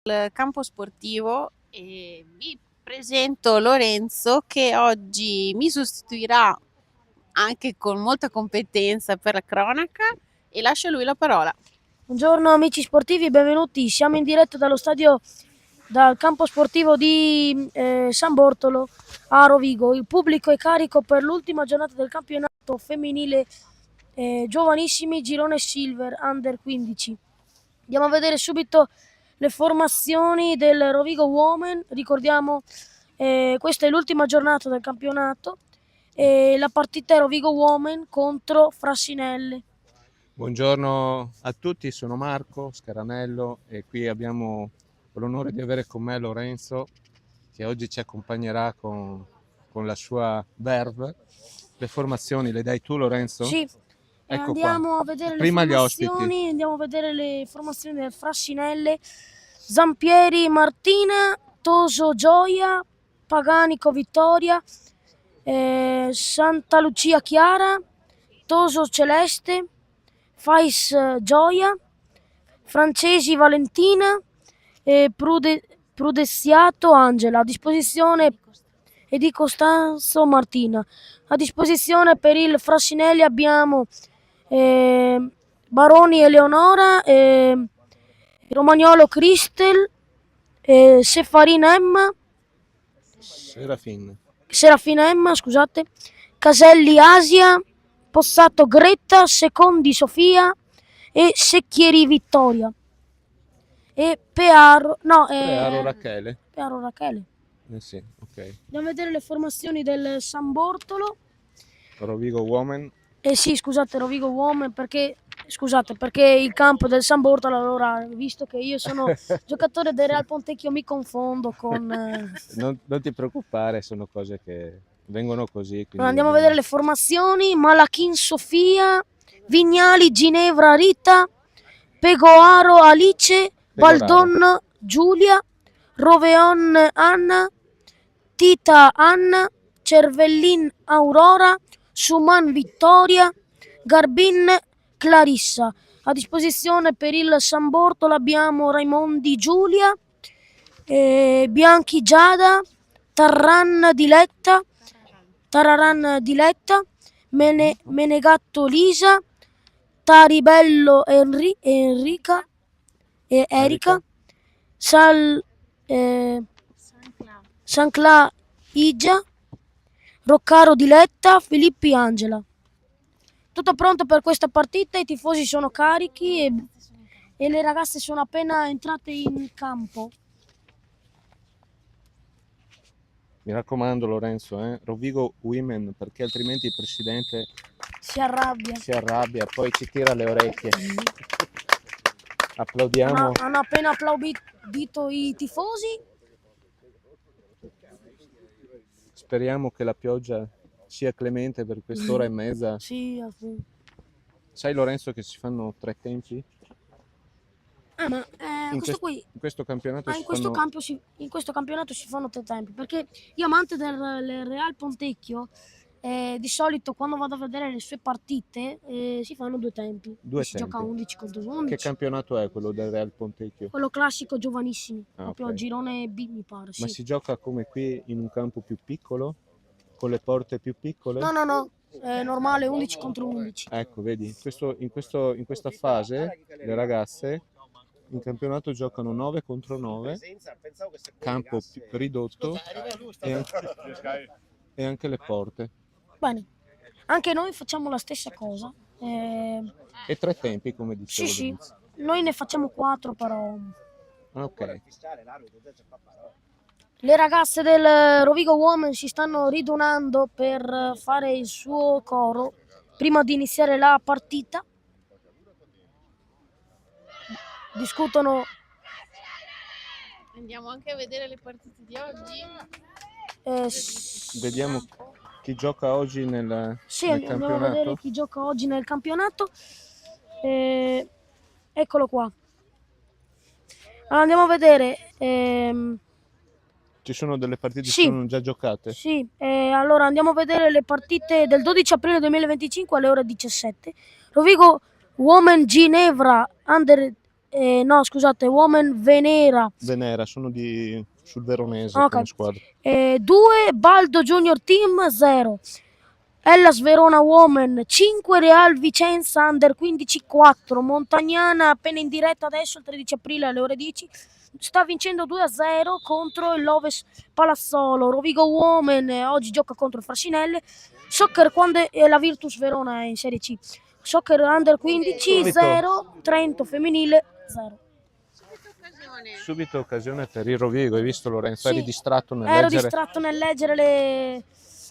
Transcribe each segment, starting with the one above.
il campo sportivo e vi presento Lorenzo che oggi mi sostituirà anche con molta competenza per la cronaca e lascio a lui la parola. Buongiorno amici sportivi, benvenuti. Siamo in diretta dal campo sportivo di San Bortolo a Rovigo. Il pubblico è carico per l'ultima giornata del campionato femminile giovanissimi girone Silver Under 15. Andiamo a vedere subito le formazioni del Rovigo Women. Ricordiamo, questa è l'ultima giornata del campionato e la partita è Rovigo Women contro Frassinelle. Buongiorno a tutti, sono Marco Scaranello e qui abbiamo l'onore di avere con me Lorenzo che oggi ci accompagnerà con la sua verve. Le formazioni le dai tu, Lorenzo? Sì, ecco andiamo qua. a vedere Prima le gli ospiti. formazioni, andiamo a vedere le formazioni del Frassinelle, Zampieri Martina, Toso Gioia, Paganico Vittoria, Santa Lucia Chiara, Toso Celeste, Fais Gioia, Francesi Valentina e Prudeziato Angela, a disposizione e di Costanzo Martina. A disposizione per il Frassinelli abbiamo Baroni Eleonora, Romagnolo Cristel, Sefarina Emma, Serafina Emma, scusate, Caselli Asia, Possato Gretta, Secondi Sofia e Secchieri Vittoria. E Pearo Rachele. Pearo Rachele. Sì, ok. Andiamo a vedere le formazioni del San Bortolo. Rovigo Women. Sì, scusate, Rovigo Women perché il campo del San Bortolo, allora, visto che io sono giocatore del Real Pontecchio, mi confondo con... Non ti preoccupare, sono cose che vengono così. Andiamo a vedere le formazioni: Malachin Sofia, Vignali Ginevra Rita, Pegoaro Alice, Baldon Giulia, Roveon Anna, Tita Anna, Cervellin Aurora, Suman Vittoria, Garbin Clarissa. A disposizione per il San Bortolo abbiamo Raimondi Giulia, Bianchi Giada, Tararan Diletta, Menegatto Lisa, Taribello Erika, Sancla Igia, Roccaro Diletta, Filippi Angela. Tutto pronto per questa partita, i tifosi sono carichi e le ragazze sono appena entrate in campo. Mi raccomando Lorenzo, Rovigo Women, perché altrimenti il presidente si arrabbia, poi ci tira le orecchie. Applaudiamo. Hanno appena applaudito i tifosi. Speriamo che la pioggia sia clemente per quest'ora e mezza. Sì, sai Lorenzo che si fanno 3 tempi? Ma in questo campionato in questo campionato si fanno 3 tempi, perché io amante del Real Pontecchio, di solito quando vado a vedere le sue partite si fanno 2 tempi. Si gioca 11 contro 11. Che campionato è quello del Real Pontecchio? Quello classico giovanissimi, proprio okay. Girone B mi pare. Ma sì. Si gioca come qui in un campo più piccolo? Con le porte più piccole? No, è normale 11 contro 11. Ecco, vedi, in questa fase le ragazze in campionato giocano 9 contro 9, campo ridotto e anche le porte. Bene, anche noi facciamo la stessa cosa. E 3 tempi, come dicevo. Sì, noi ne facciamo 4 però. Ok. Le ragazze del Rovigo Women si stanno ridonando per fare il suo coro prima di iniziare la partita. Discutono. Andiamo anche a vedere le partite di oggi. Vediamo chi gioca oggi nel campionato. Andiamo a vedere chi gioca oggi nel campionato. Eccolo qua. Allora, andiamo a vedere. Ci sono delle partite che sono già giocate? Sì, allora andiamo a vedere le partite del 12 aprile 2025 alle ore 17. Rovigo Women Ginevra Under no, scusate, Women Venera. Venera, sono sul veronese Ok. come squadra. 2 Baldo Junior Team 0. Hellas Verona Women 5, Real Vicenza Under 15 4. Montagnana appena in diretta adesso il 13 aprile alle ore 10. Sta vincendo 2-0 contro il Loves Palazzolo. Rovigo Women oggi gioca contro il Frassinelle. Soccer quando la Virtus Verona è in Serie C. Soccer Under 15 0. Trento femminile 0. Subito occasione per il Rovigo, hai visto Lorenzo? Sì, Eri distratto nel ero leggere distratto nel leggere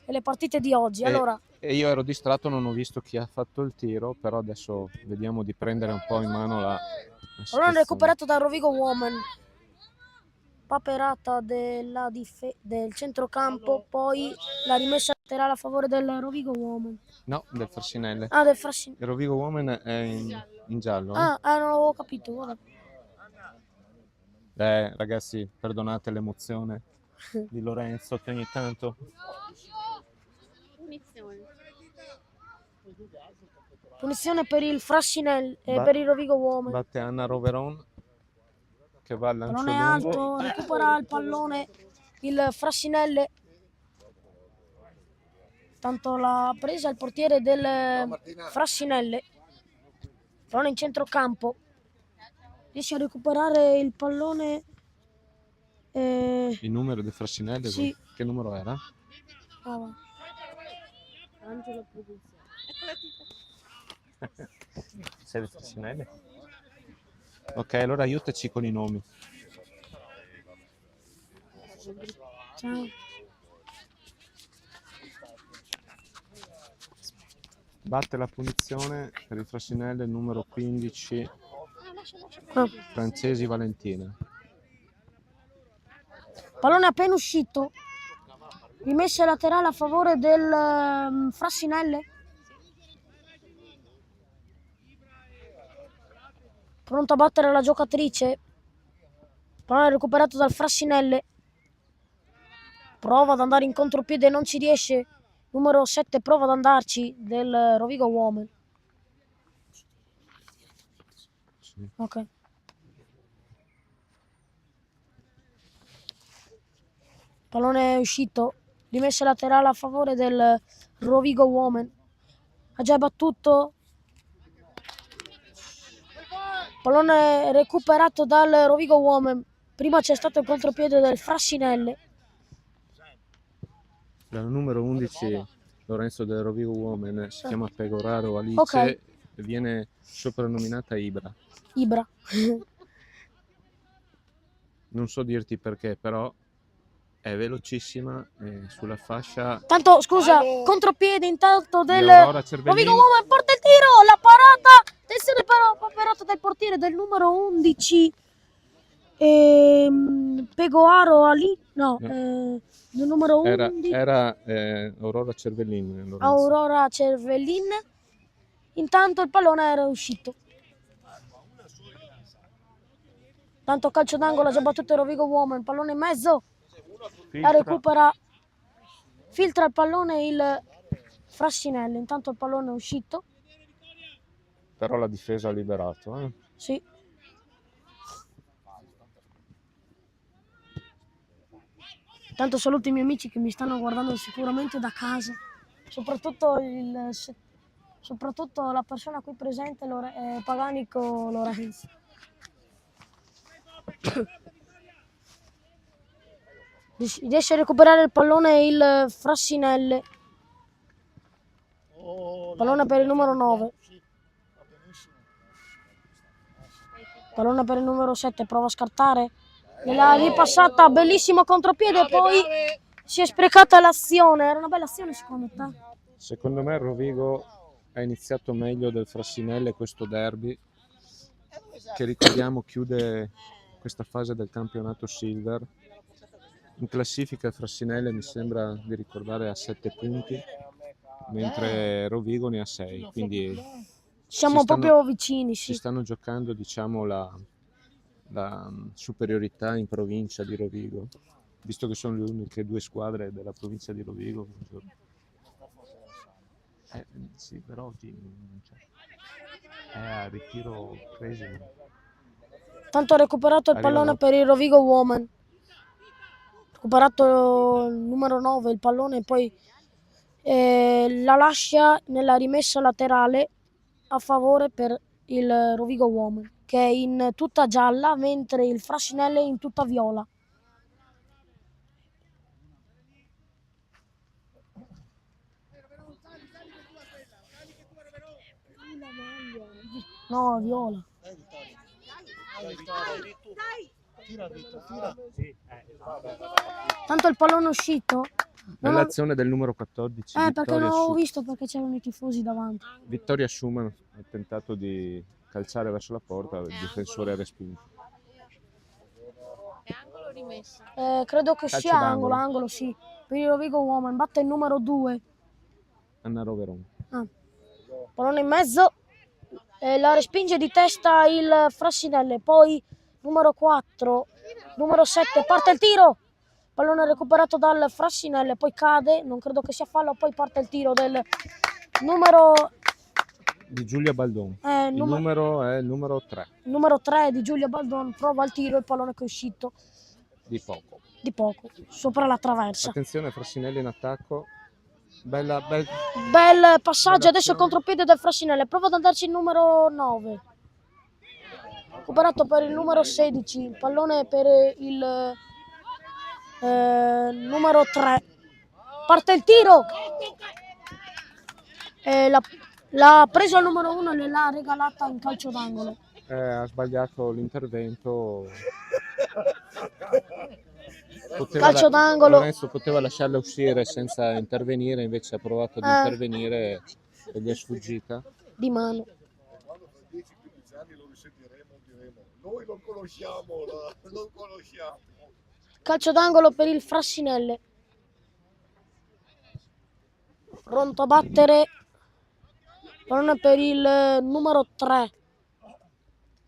le partite di oggi. Allora, e io ero distratto, non ho visto chi ha fatto il tiro, però adesso vediamo di prendere un po' in mano la pallone situazione. recuperato da Rovigo Woman. Paperata del centrocampo, poi la rimessa laterale a favore del Rovigo Woman. No, del Frassinelle. Ah, del Frassinelle. Il Rovigo Women è in giallo. Non avevo capito. Guarda. Ragazzi, perdonate l'emozione di Lorenzo che ogni tanto... Punizione per il Frassinelle e per il Rovigo Woman. Batte Anna Roveron che va al lancio Pallone lungo. alto, recupera il pallone il Frassinelle. Tanto l'ha presa il portiere del Frassinelle. Pallone in centrocampo. Riesce a recuperare il pallone. Il numero del Frassinelle? Sì. Che numero era? Angelo Produzione. Sei del Frassinelle? Ok, allora aiutaci con i nomi. Ciao. Batte la punizione per il Frassinelle il numero 15, Francesi Valentina. Pallone appena uscito. Rimessa laterale a favore del Frassinelle. Pronto a battere la giocatrice. Pallone recuperato dal Frassinelle. Prova ad andare in contropiede, non ci riesce. Numero 7 prova ad andarci del Rovigo Woman. Sì. Ok. Pallone è uscito. Rimessa laterale a favore del Rovigo Woman. Ha già battuto. Pallone recuperato dal Rovigo Woman. Prima c'è stato il contropiede del Frassinelle. La numero 11, Lorenzo del Rovigo Woman, si chiama Pegoraro Alice Ok. e viene soprannominata Ibra. Ibra. Non so dirti perché, però è velocissima sulla fascia. Tanto, scusa, contropiede intanto del Aurora Cervellini. Rovigo Woman, porta il tiro, la parata. Attenzione però, paperata dal portiere del numero 11. Pegoaro Ali, no, del numero 11. Era Aurora Cervellini. Lorenzo. Aurora Cervellin. Intanto il pallone era uscito. Tanto calcio d'angolo, ha già battuto il Rovigo Woman, pallone in mezzo. La recupera. Filtra il pallone il Frassinelle. Intanto il pallone è uscito. Però la difesa ha liberato. Sì. Tanto saluto i miei amici che mi stanno guardando sicuramente da casa. Soprattutto la persona qui presente, Paganico Lorenzo. Riesce a recuperare il pallone il Frassinelle. Pallone per il numero 9. Pallone per il numero 7, prova a scartare. L'ha ripassata, bellissimo contropiede, poi si è sprecata l'azione. Era una bella azione secondo te? Secondo me il Rovigo ha iniziato meglio del Frassinelle questo derby, che ricordiamo chiude questa fase del campionato Silver. In classifica il Frassinelle mi sembra di ricordare a 7 punti, mentre Rovigo ne ha 6, quindi siamo proprio vicini. Si sì. stanno giocando, diciamo, la superiorità in provincia di Rovigo, visto che sono le uniche 2 squadre della provincia di Rovigo. Sì, però oggi non c'è. È a ritiro Cresimo. Tanto ha recuperato il Arriva pallone l'otto. per il Rovigo Woman. Recuperato il numero 9 il pallone, poi la lascia nella rimessa laterale a favore per il Rovigo Woman, che è in tutta gialla, mentre il Frassinelli è in tutta viola. No, viola. Tanto il pallone è uscito. Nell'azione del numero 14, Perché Vittoria, non l'avevo visto perché c'erano i tifosi davanti. Vittoria Schumann ha tentato di calciare verso la porta, il difensore ha respinto. È angolo o rimessa? Credo che Calcio sia angolo, d'angolo. sì. Per il Rovigo Woman batte il numero 2. Anna Roveron. Pallone in mezzo. La respinge di testa il Frassinelle. Poi numero 4, numero 7, parte il tiro. Pallone recuperato dal Frassinelle, poi cade, non credo che sia fallo, poi parte il tiro del numero Di Giulia Baldon. Il numero è il numero 3. Il numero 3 di Giulia Baldon prova il tiro, il pallone che è uscito Di poco. sopra la traversa. Attenzione, Frassinelli in attacco. Bel Passaggio, bella adesso il azione. contropiede del Frassinelle, prova ad andarci il numero 9. Recuperato per il numero 16, il pallone per il numero 3. Parte il tiro. L'ha preso il numero 1 e l'ha regalata in calcio d'angolo. Ha sbagliato l'intervento. Calcio d'angolo. Lorenzo poteva lasciarla uscire senza intervenire, invece ha provato ad intervenire e gli è sfuggita. Di mano. Quando fra 10-15 anni lo risentiremo, diremo noi lo conosciamo, lo conosciamo. Calcio d'angolo per il Frassinelle. Pronto a battere. Pallone per il numero 3.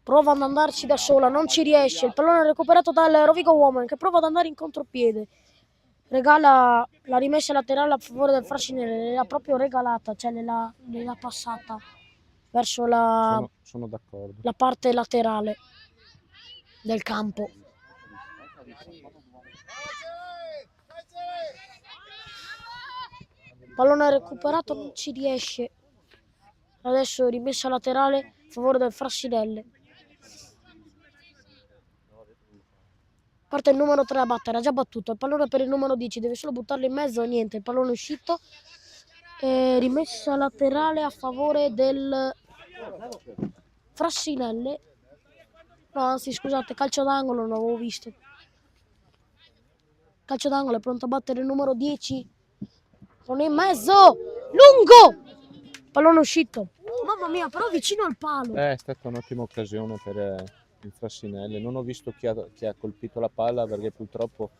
Prova ad andarci da sola, non ci riesce. Il pallone è recuperato dal Rovigo Woman che prova ad andare in contropiede. Regala la rimessa laterale a favore del Frassinelle, l'ha proprio regalata, cioè l'ha passata verso Sono d'accordo. la parte laterale del campo. Pallone recuperato, non ci riesce. Adesso rimessa laterale a favore del Frassinelle. Parte il numero 3 a battere, ha già battuto. Il pallone per il numero 10, deve solo buttarlo in mezzo, niente, il pallone è uscito. Rimessa laterale a favore del Frassinelle. No, anzi, scusate, calcio d'angolo, non l'avevo visto. Calcio d'angolo, è pronto a battere il numero 10. Pallone in mezzo, lungo! Pallone uscito. Mamma mia, però vicino al palo. È stata un'ottima occasione per il Frassinelle. Non ho visto chi ha colpito la palla perché purtroppo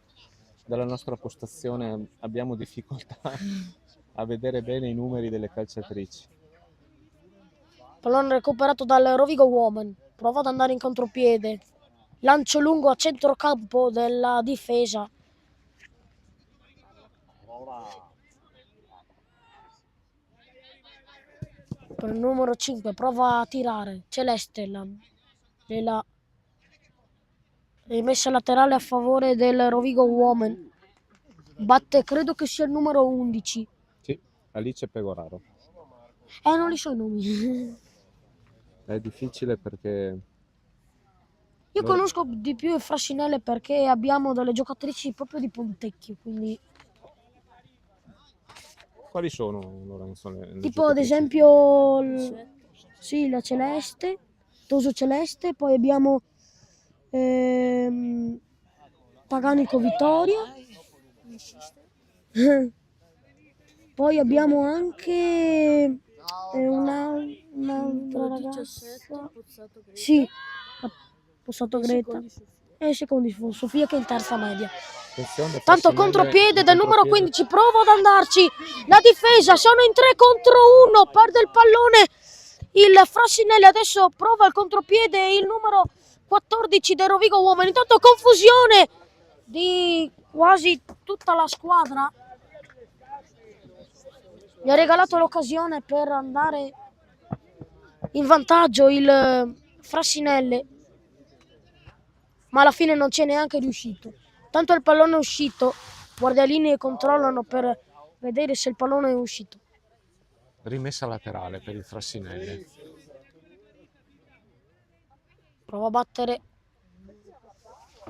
dalla nostra postazione abbiamo difficoltà a vedere bene i numeri delle calciatrici. Pallone recuperato dal Rovigo Woman. Prova ad andare in contropiede. Lancio lungo a centrocampo della difesa. Per il numero 5 prova a tirare. Celeste la rimessa laterale a favore del Rovigo Woman. Batte, credo che sia il numero 11. Sì, Alice Pegoraro. Non li so i nomi. È difficile perché Io conosco di più il Frassinelle perché abbiamo delle giocatrici proprio di Pontecchio, quindi... Quali sono, Lorenzo? Le Tipo ad giocatrici? esempio la Celeste, Toso Celeste, poi abbiamo Paganico Vittoria, poi abbiamo anche un'altra ragazza, sì, Pozzato Greta, e secondi Sofia che è in terza media. Attenzione, Tanto Frassinelle contropiede in del numero contropiede. 15, prova ad andarci, la difesa, sono in 3 contro 1, perde il pallone il Frassinelle, adesso prova il contropiede il numero 14 del Rovigo Woman, intanto confusione di quasi tutta la squadra, gli ha regalato l'occasione per andare in vantaggio il Frassinelle. ma alla fine non c'è neanche riuscito. Tanto il pallone è uscito, guardialini controllano per vedere se il pallone è uscito. Rimessa laterale per il Frassinelli. Prova a battere,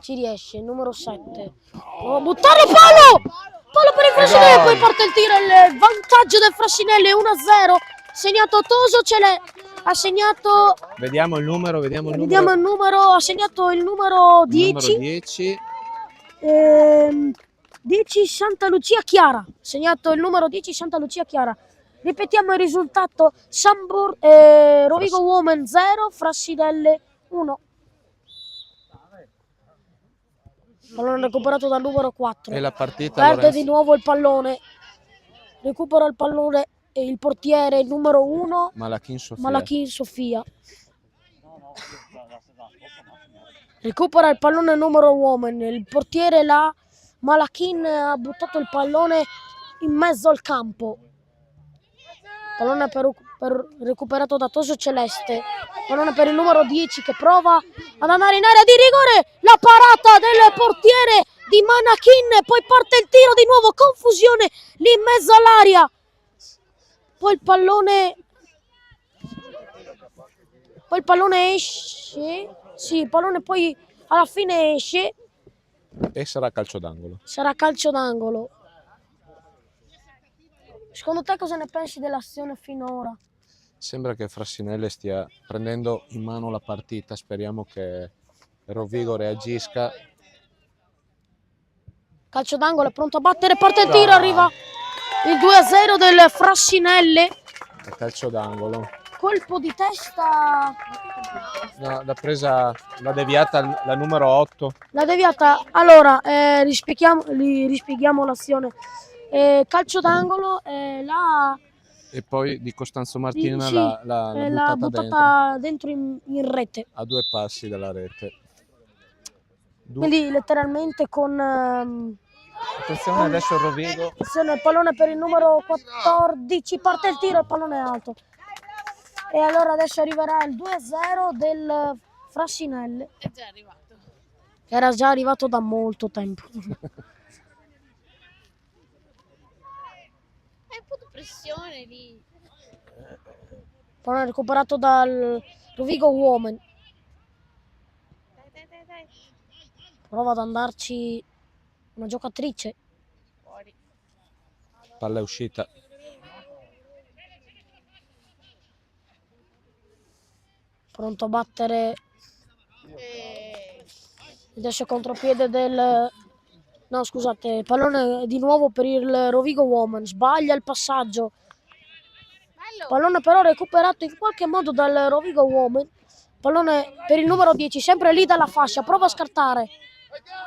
ci riesce, il numero 7. Prova a buttare palo! Palo per il Frassinelli, poi parte il tiro, il vantaggio del Frassinelli, 1-0. Segnato Toso, ha segnato... Vediamo il numero, Vediamo il numero, ha segnato il numero 10. 10. 10 Santa Lucia Chiara, segnato il numero 10 Santa Lucia Chiara. Ripetiamo il risultato: Rovigo Women 0, Frassinelle 1. Pallone recuperato dal numero 4. E la partita Perde Lorenzo. di nuovo il pallone. Recupera il pallone e il portiere il numero 1 Malachin Sofia. Recupera il pallone numero Women. Il portiere Malachin ha buttato il pallone in mezzo al campo. Pallone recuperato da Toso Celeste. Pallone per il numero 10 che prova ad andare in area di rigore. La parata del portiere di Malachin. Poi parte il tiro di nuovo. Confusione lì in mezzo all'aria. Poi il pallone esce. Sì, il pallone poi alla fine esce. E sarà calcio d'angolo. Sarà calcio d'angolo. Secondo te cosa ne pensi dell'azione finora? Sembra che Frassinelle stia prendendo in mano la partita, speriamo che Rovigo reagisca. Calcio d'angolo, è pronto a battere, parte il tiro, arriva il 2-0 del Frassinelle. Calcio d'angolo. Colpo di testa. No, l'ha deviata la numero 8. La deviata. Allora, rispieghiamo l'azione. Calcio d'angolo, E poi di Costanzo Martina sì, l'ha buttata dentro in rete. A 2 passi dalla rete. Quindi letteralmente con... Attenzione adesso il Rovigo. Il pallone per il numero 14, parte il tiro, il pallone è alto. E allora adesso arriverà il 2-0 del Frassinelle. È già arrivato. Era già arrivato da molto tempo. È un po' di pressione lì. Pallone recuperato dal Rovigo Women. Dai. Prova ad andarci una giocatrice. Fuori. Palla è uscita. Pronto a battere. Adesso contropiede del... No, scusate, pallone di nuovo per il Rovigo Women. Sbaglia il passaggio. Bello. Pallone però recuperato in qualche modo dal Rovigo Women. Pallone per il numero 10, sempre lì dalla fascia. Prova a scartare.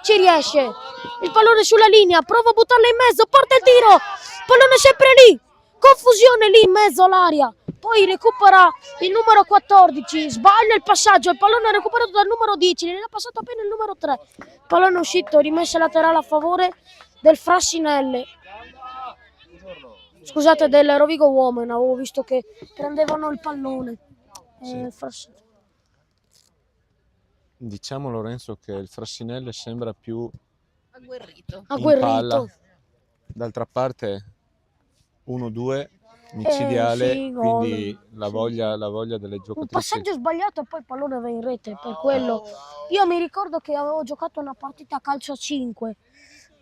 Ci riesce. Il pallone sulla linea. Prova a buttarla in mezzo. Parte il tiro. Pallone sempre lì. Confusione lì in mezzo all'aria. Poi recupera il numero 14. Sbaglia il passaggio. Il pallone è recuperato dal numero 10. Ne ha passato appena il numero 3. Pallone uscito. Rimessa laterale a favore del Frassinelle. Scusate, del Rovigo Women. Avevo visto che prendevano il pallone. Sì. Diciamo Lorenzo che il Frassinelle sembra più Agguerrito. in palla. D'altra parte 1-2 micidiale, sì, quindi gol. la voglia delle Un giocatrici. passaggio sbagliato e poi il pallone va in rete. Per quello io mi ricordo che avevo giocato una partita a calcio a 5.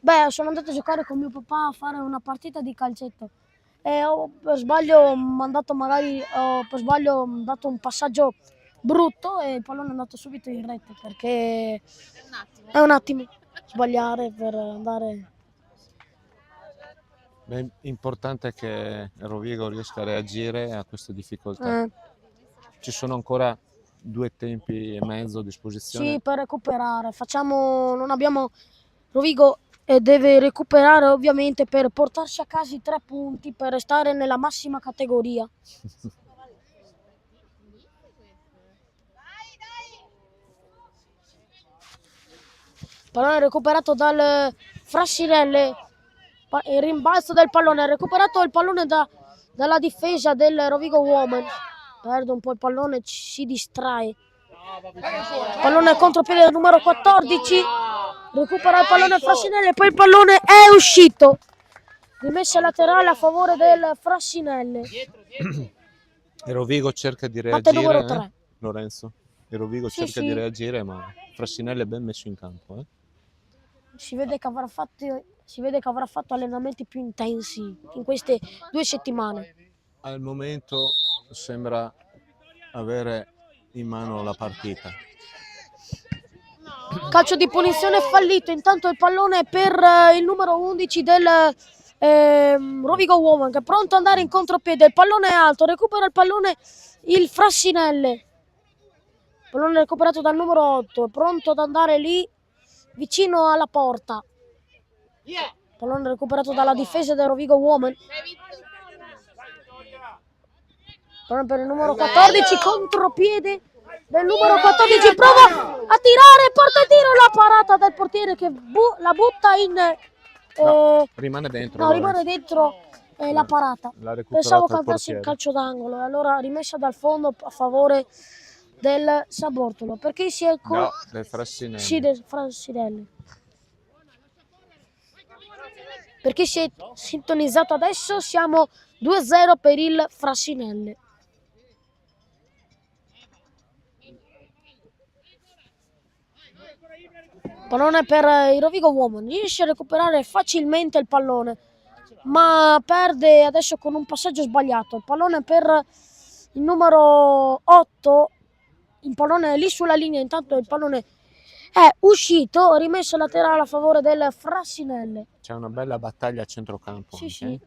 Beh, sono andato a giocare con mio papà a fare una partita di calcetto e per sbaglio ho dato un passaggio brutto e il pallone è andato subito in rete perché è un attimo sbagliare per andare. Beh, importante è che Rovigo riesca a reagire a queste difficoltà. Ci sono ancora 2 tempi e mezzo a disposizione. Sì, per recuperare. Rovigo deve recuperare ovviamente per portarsi a casa i 3 punti per restare nella massima categoria. Pallone recuperato dal Frassinelle. Il rimbalzo del pallone, ha recuperato il pallone dalla difesa del Rovigo Women. Perde un po' il pallone, si distrae. Pallone contropiede del numero 14. Recupera il pallone Frassinelli, poi il pallone è uscito. Rimessa laterale a favore del Frassinelli. E Rovigo cerca di Batte numero reagire, 3. Lorenzo? E Rovigo Sì, cerca sì. di reagire, ma Frassinelli è ben messo in campo. Si vede che avrà fatto allenamenti più intensi in queste 2 settimane. Al momento sembra avere in mano la partita. Calcio di punizione fallito. Intanto il pallone è per il numero 11 del Rovigo Woman, che è pronto ad andare in contropiede. Il pallone è alto, recupera il pallone il Frassinelli. Pallone recuperato dal numero 8, è pronto ad andare lì vicino alla porta. Pallone recuperato dalla difesa del Rovigo Woman. Pallone per il numero 14, contropiede del numero 14, prova a tirare, porta a tiro, la parata del portiere che la butta in... No, rimane dentro. No, rimane dentro la parata. L'ha recuperato Pensavo il cantassi il portiere. calcio d'angolo, e allora rimessa dal fondo a favore del Sabortolo, perché si è... No, del Frassinelli. Sì, del Frassinelli. Per chi si è sintonizzato adesso, siamo 2-0 per il Frassinelli. Pallone per il Rovigo Woman, riesce a recuperare facilmente il pallone, ma perde adesso con un passaggio sbagliato. Il pallone per il numero 8, il pallone è lì sulla linea, intanto il pallone è uscito, rimesso laterale a favore del Frassinelli. C'è una bella battaglia a centrocampo. Sì, anche. sì.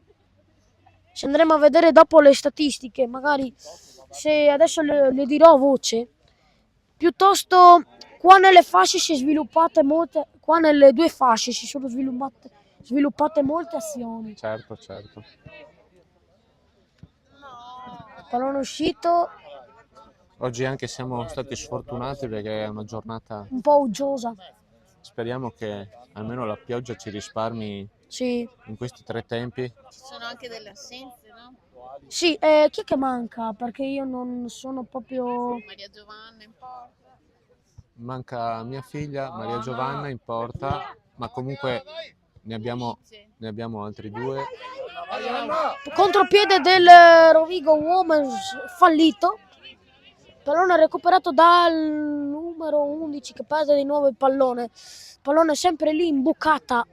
Ci andremo a vedere dopo le statistiche, magari se adesso le dirò a voce. Piuttosto qua nelle fasce si è sviluppate molte, qua nelle 2 fasce si sono sviluppate molte azioni. Certo. Pallone uscito, Oggi anche siamo stati sfortunati perché è una giornata, un po' uggiosa. speriamo che almeno la pioggia ci risparmi Sì, in questi 3 tempi. Ci sono anche delle assenze, no? sì, chi è che manca? Perché io non sono proprio... Maria Giovanna in porta. Manca mia figlia Maria Giovanna in porta, ma comunque ne abbiamo altri 2. Contropiede del Rovigo Woman fallito. Pallone recuperato dal numero 11 che perde di nuovo il pallone. Pallone sempre lì in bucata.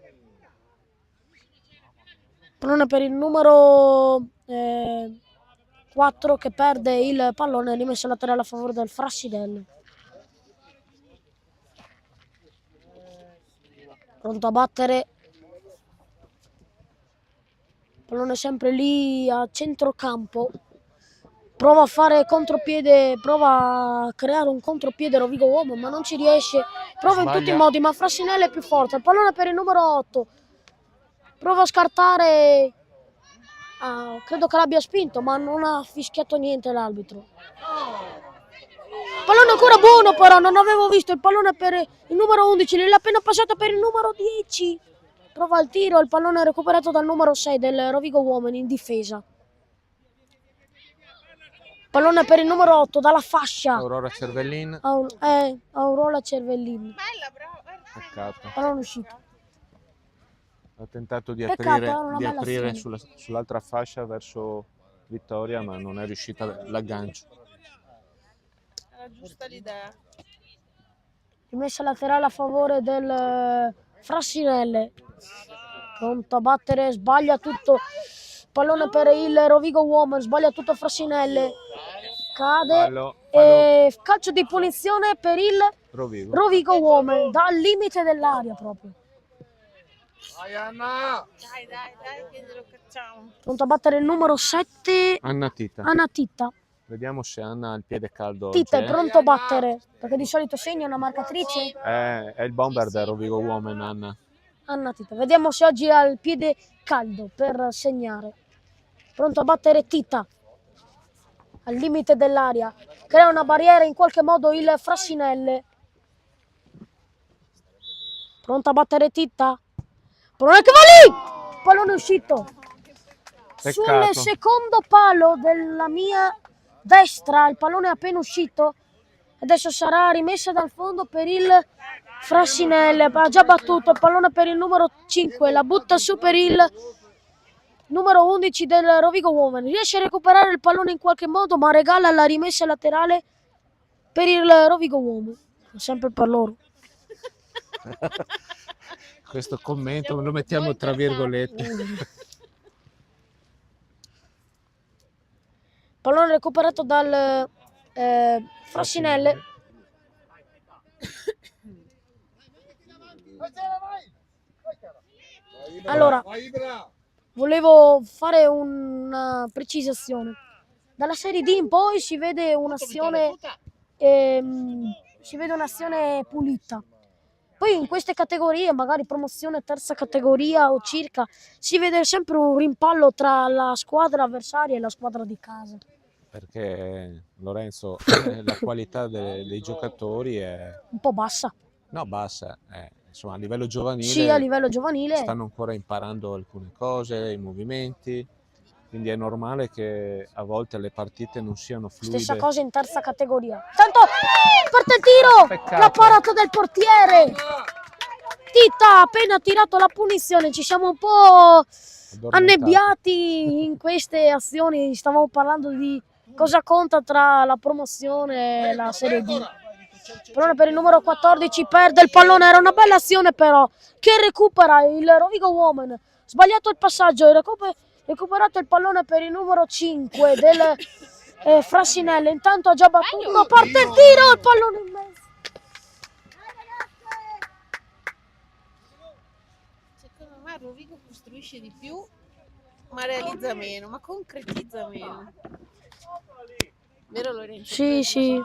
Pallone per il numero 4 che perde il pallone, rimessa laterale a favore del Frassinelli. Pronto a battere. Pallone sempre lì a centrocampo. Prova a fare contropiede, prova a creare un contropiede Rovigo Woman, ma non ci riesce. Prova in tutti i modi, ma Frassinelli è più forte. Il pallone per il numero 8. Prova a scartare. Credo che l'abbia spinto, ma non ha fischiato niente l'arbitro. Pallone ancora buono, però non avevo visto il pallone per il numero 11, l'ha appena passato per il numero 10. Prova il tiro, il pallone è recuperato dal numero 6 del Rovigo Woman in difesa. Pallone per il numero 8 dalla fascia. Aurora Cervellin. Aurora Cervellin. Bella, brava. Peccato. Pallone uscito. Ha tentato di Peccato, aprire, era una di bella aprire azione. sull'altra fascia verso Vittoria, ma non è riuscita l'aggancio. Era giusta l'idea. Rimessa laterale a favore del Frassinelli. Pronto a battere, sbaglia tutto. Pallone per il Rovigo Woman, sbaglia tutto Frassinelli. Cade. Fallo. E calcio di punizione per il Rovigo. Rovigo Woman, dal limite dell'area proprio. Dai Anna! Dai, che lo cacciamo. Pronto a battere il numero 7, Anna Tita. Anna Titta. Vediamo se Anna ha il piede caldo Titta è oggi. pronto a battere, perché di solito segna una marcatrice. È il bomber del Rovigo Woman, Anna. Anna Titta. Vediamo se oggi ha il piede caldo per segnare. Pronto a battere Titta. Al limite dell'area. Crea una barriera in qualche modo il Frassinelli. Pronto a battere Titta. Pallone che va lì! Pallone uscito. Peccato. Sul secondo palo della mia destra, il pallone è appena uscito. Adesso sarà rimessa dal fondo per il Frassinelli, ha già battuto il pallone per il numero 5, la butta su per il numero 11 del Rovigo Women. Riesce a recuperare il pallone in qualche modo, ma regala la rimessa laterale per il Rovigo Women. Sempre per loro. Questo commento lo mettiamo tra virgolette. Pallone recuperato dal Frassinelli. Allora, volevo fare una precisazione. Dalla Serie D in poi si vede un'azione pulita. Poi in queste categorie, magari promozione terza categoria o circa, si vede sempre un rimpallo tra la squadra avversaria e la squadra di casa. Perché Lorenzo, la qualità dei giocatori è Un po' bassa. no, bassa, insomma a livello giovanile, Sì, a livello giovanile. stanno ancora imparando alcune cose, i movimenti, quindi è normale che a volte le partite non siano fluide. Stessa cosa in terza categoria. Tanto parte il tiro, Peccato. la parata del portiere. Tita ha appena tirato la punizione, ci siamo un po' annebbiati in queste azioni, stavamo parlando di cosa conta tra la promozione e la Serie D. Pallone per il numero 14, perde il pallone, era una bella azione però, che recupera il Rovigo Women, sbagliato il passaggio, recuperato il pallone per il numero 5 del Frassinelli, intanto ha già battuto, parte il tiro, il pallone in mezzo. Secondo me Rovigo costruisce di più, ma realizza meno, ma concretizza meno. Vero Lorenzo? Sì, sì,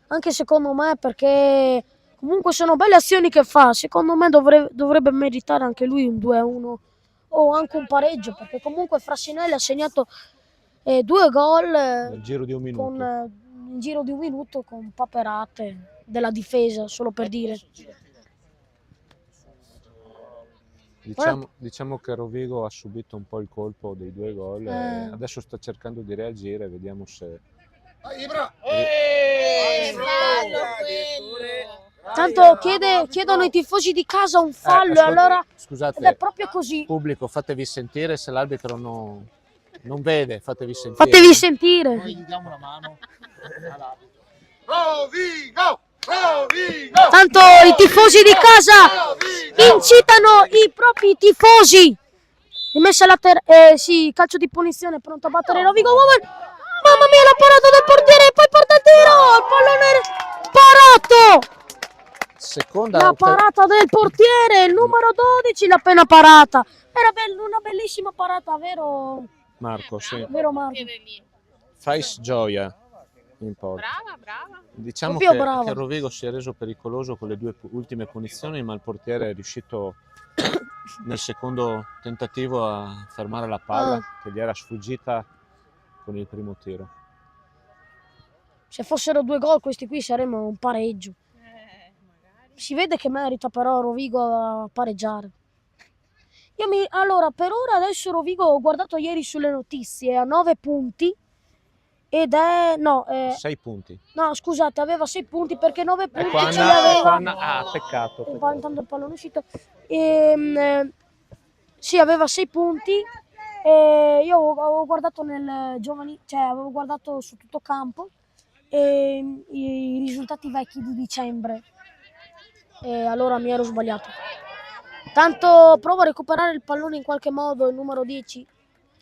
anche secondo me, perché comunque sono belle azioni che fa, secondo me dovrebbe meritare anche lui un 2-1 o anche un pareggio, perché comunque Frassinelli ha segnato 2 gol Nel giro di un minuto. in giro di un minuto con paperate della difesa, solo per dire. Diciamo che Rovigo ha subito un po' il colpo dei 2 gol e adesso sta cercando di reagire, vediamo se... Fallo quello! Tanto chiedono i tifosi di casa un fallo, allora scusate, ed è proprio così. pubblico, fatevi sentire, se l'arbitro non vede, fatevi sentire. Fatevi sentire. Noi gli diamo una mano all'arbitro. Rovigo! Rovigo! Tanto i tifosi di casa incitano i propri tifosi. Rimessa sì, calcio di punizione, pronto a battere Rovigo Women. Mamma mia, la parata del portiere e poi porta il tiro, il pallone parato. La parata del portiere, il numero 12 l'ha appena parata. Era una bellissima parata, vero Marco, sì. Vero Marco? Fai gioia in porta. Brava. Diciamo Proprio che brava. Rovigo si è reso pericoloso con le 2 ultime punizioni, ma il portiere è riuscito nel secondo tentativo a fermare la palla che gli era sfuggita con il primo tiro. Se fossero 2 gol questi qui saremmo un pareggio. Si vede che merita però Rovigo a pareggiare. Allora, per ora adesso Rovigo, ho guardato ieri sulle notizie, è a 9 punti ed è... 6 punti. No, scusate, aveva 6 punti perché 9 punti Ecco ce li aveva... Ah, peccato. Intanto il pallone è uscito. Sì, aveva 6 punti. Io avevo guardato avevo guardato su tutto campo i risultati vecchi di dicembre. E allora mi ero sbagliato. Tanto provo a recuperare il pallone in qualche modo, il numero 10.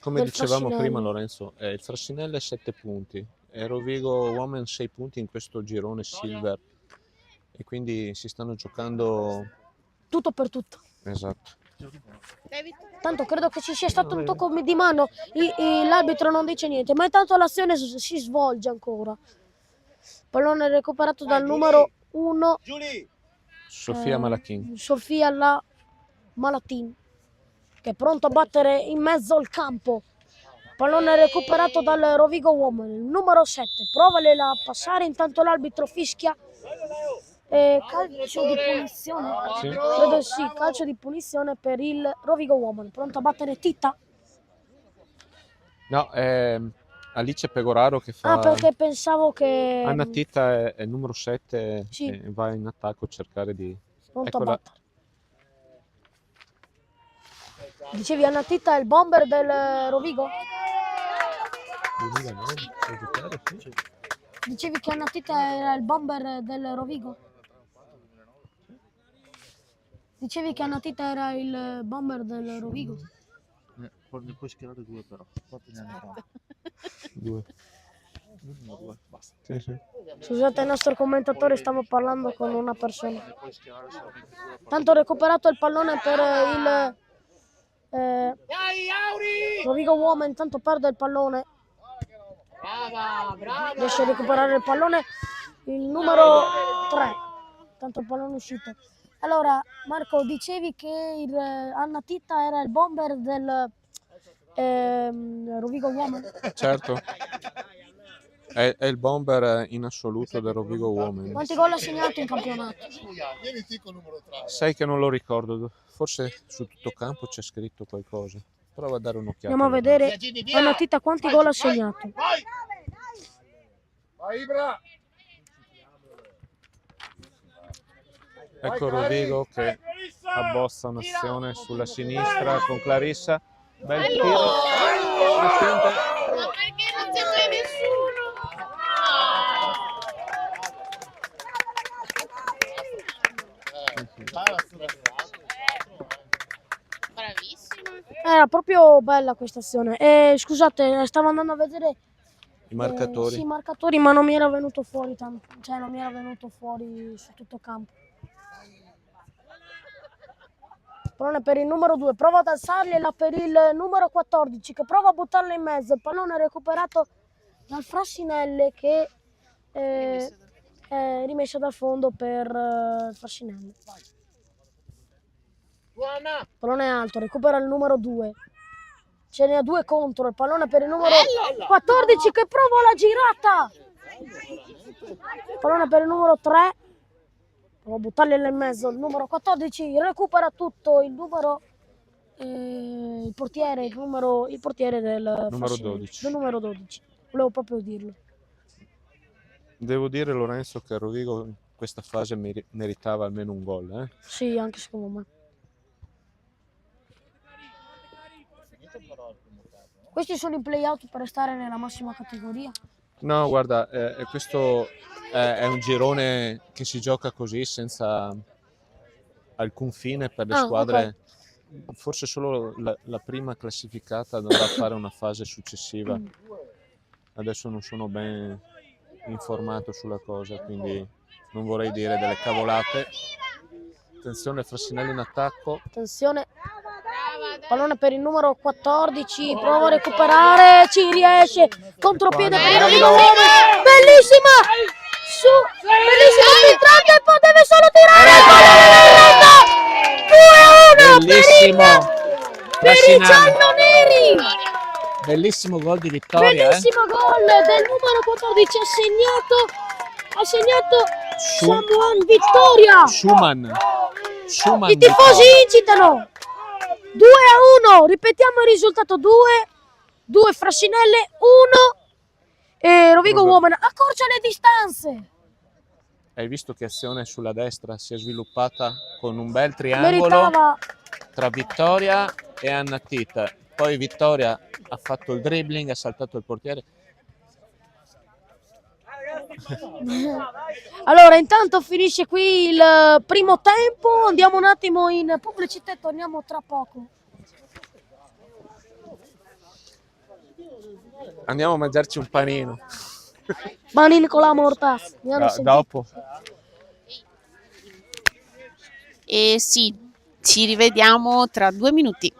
Come dicevamo prima Lorenzo, il Frassinelli 7 punti e Rovigo Women 6 punti in questo girone silver e quindi si stanno giocando tutto per tutto. Esatto. Tanto credo che ci sia stato un tocco di mano, l'arbitro non dice niente, ma intanto l'azione si svolge ancora. Pallone recuperato dal numero 1 Sofia Malachin. Sofia Malatin, che è pronto a battere in mezzo al campo. Pallone recuperato dal Rovigo Women, il numero 7. Prova a passare, intanto l'arbitro fischia. Calcio di punizione. Sì. Credo sì, calcio di punizione per il Rovigo Women. Pronto a battere Tita. No, Alice Pegoraro che Ah, fa... perché pensavo che... Anna Titta è il numero 7 Sì. e va in attacco a cercare di... Pronto a Eccola. battere. Dicevi Anna Titta è il bomber del Rovigo? 2009, sai giocare? Sì. Dicevi che Anna Titta era il bomber del Rovigo? Dicevi che Anna Titta era il bomber del Rovigo? Ne puoi schierare 2 però. Quanti ne hanno fatto? 2. 1 o 2, basta. Sì, sì. Scusate, il nostro commentatore, stavo parlando con una persona. Ne puoi schierare solamente 2. Tanto ho recuperato il pallone per il Rovigo Uomo, intanto perde il pallone. Riesce a recuperare il pallone il numero 3. Tanto il pallone è uscito. Allora, Marco, dicevi che Anna Titta era il bomber del Rovigo Uomo? Certo. È il bomber in assoluto del Rovigo Women. Quanti gol ha segnato in campionato? Vieni ti con numero 3. Sai che non lo ricordo, forse su tutto campo c'è scritto qualcosa. Prova a dare un'occhiata. Andiamo a vedere Anna Titta quanti gol ha segnato. Vai! Vai Ibra! Ecco Rovigo che abbozza un'azione sulla sinistra con Clarissa. Bel tiro. La finta. Ma perché non c'è nessuno? Bravissima. Era proprio bella questa azione. Scusate, stavo andando a vedere I marcatori. sì, i marcatori, ma non mi era venuto fuori tanto. Cioè, non mi era venuto fuori su tutto campo. Pallone per il numero 2, prova ad alzargliela per il numero 14 che prova a buttarla in mezzo. Il pallone è recuperato dal Frassinelle che è rimesso dal fondo per il Frassinelle. Pallone alto, recupera il numero 2. Ce ne ha 2 contro, il pallone per il numero 14 che prova la girata. Pallone per il numero 3. Prova a buttargliela in mezzo, il numero 14 recupera tutto, il numero il portiere del Numero Fascino, 12. del numero 12. Volevo proprio dirlo. Devo dire Lorenzo che Rovigo in questa fase meritava almeno un gol. Sì, anche secondo me. Questi sono i play-out per restare nella massima categoria. No, guarda, questo è un girone che si gioca così senza alcun fine per le squadre. Forse solo la prima classificata dovrà fare una fase successiva. Adesso non sono ben informato sulla cosa, quindi non vorrei dire delle cavolate. Attenzione, Frassinelli in attacco. Attenzione. Pallone per il numero 14, prova a recuperare, ci riesce, contropiede per il Rovigo Uomo, bellissima, bellissima filtrante e poi deve solo tirare, 2-1 Bellissimo, per i gialloneri, bellissimo gol di vittoria. bellissimo gol del numero 14, ha segnato Samuel Vittoria, Schumann i tifosi incitano. 2-1, ripetiamo il risultato: 2 Frassinelle, 1 e Rovigo Women accorcia le distanze. Hai visto che azione sulla destra si è sviluppata con un bel triangolo Meritava. tra Vittoria e Anna Titta. Poi Vittoria ha fatto il dribbling, ha saltato il portiere. Allora, intanto finisce qui il primo tempo, andiamo un attimo in pubblicità e torniamo tra poco. Andiamo a mangiarci un panino. Panini con la mortazza. Mi hanno sentito. Dopo. E sì, ci rivediamo tra 2 minuti.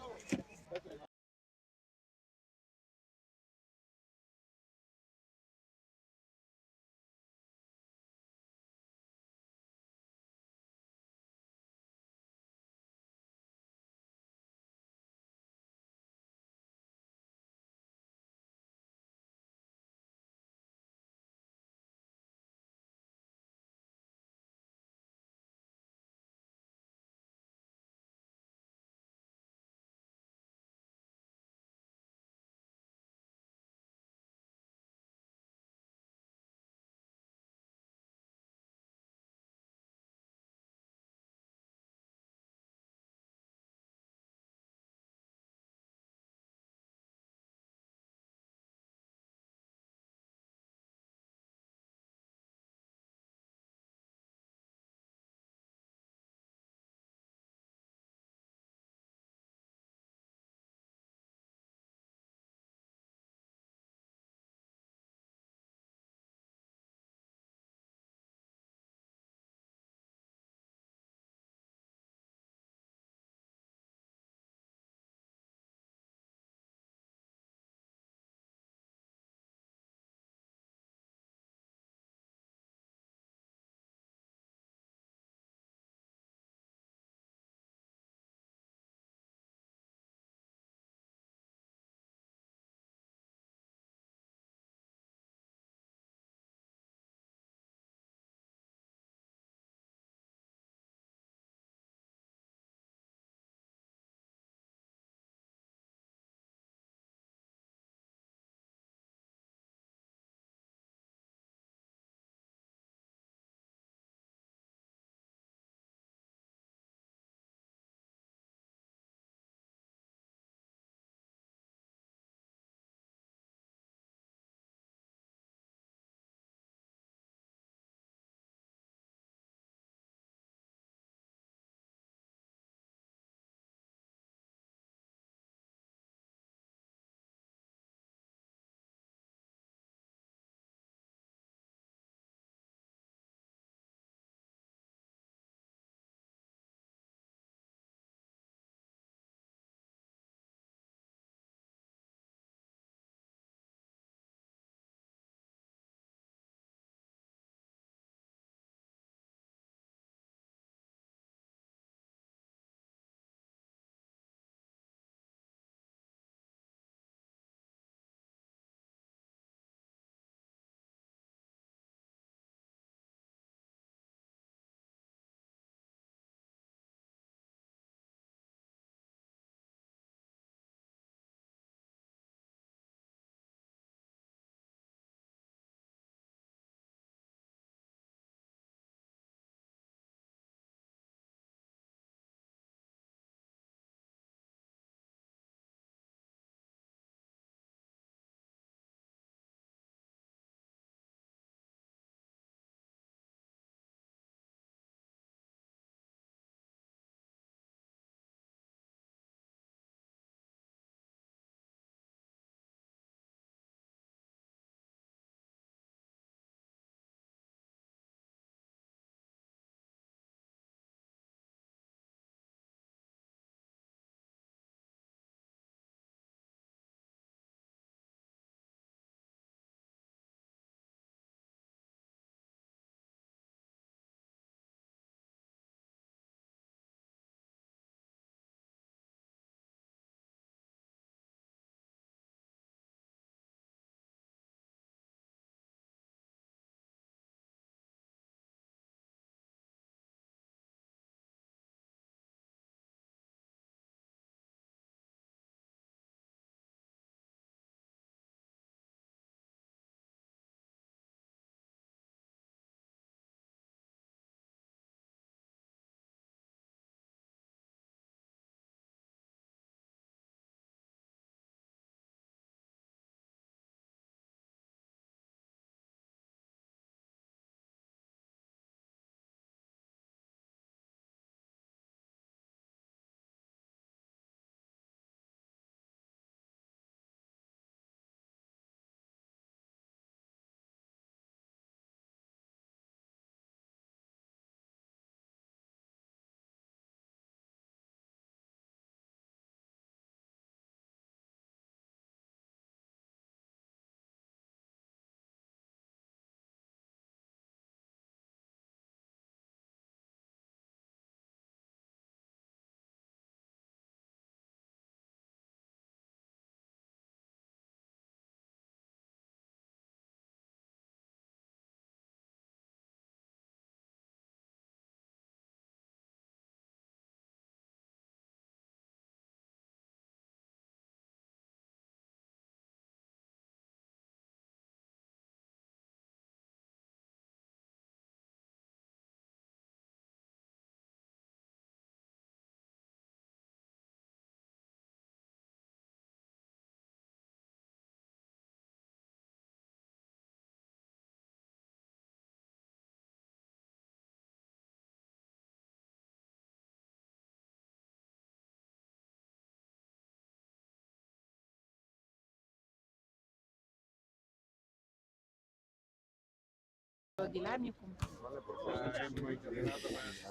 di là è mio compagno.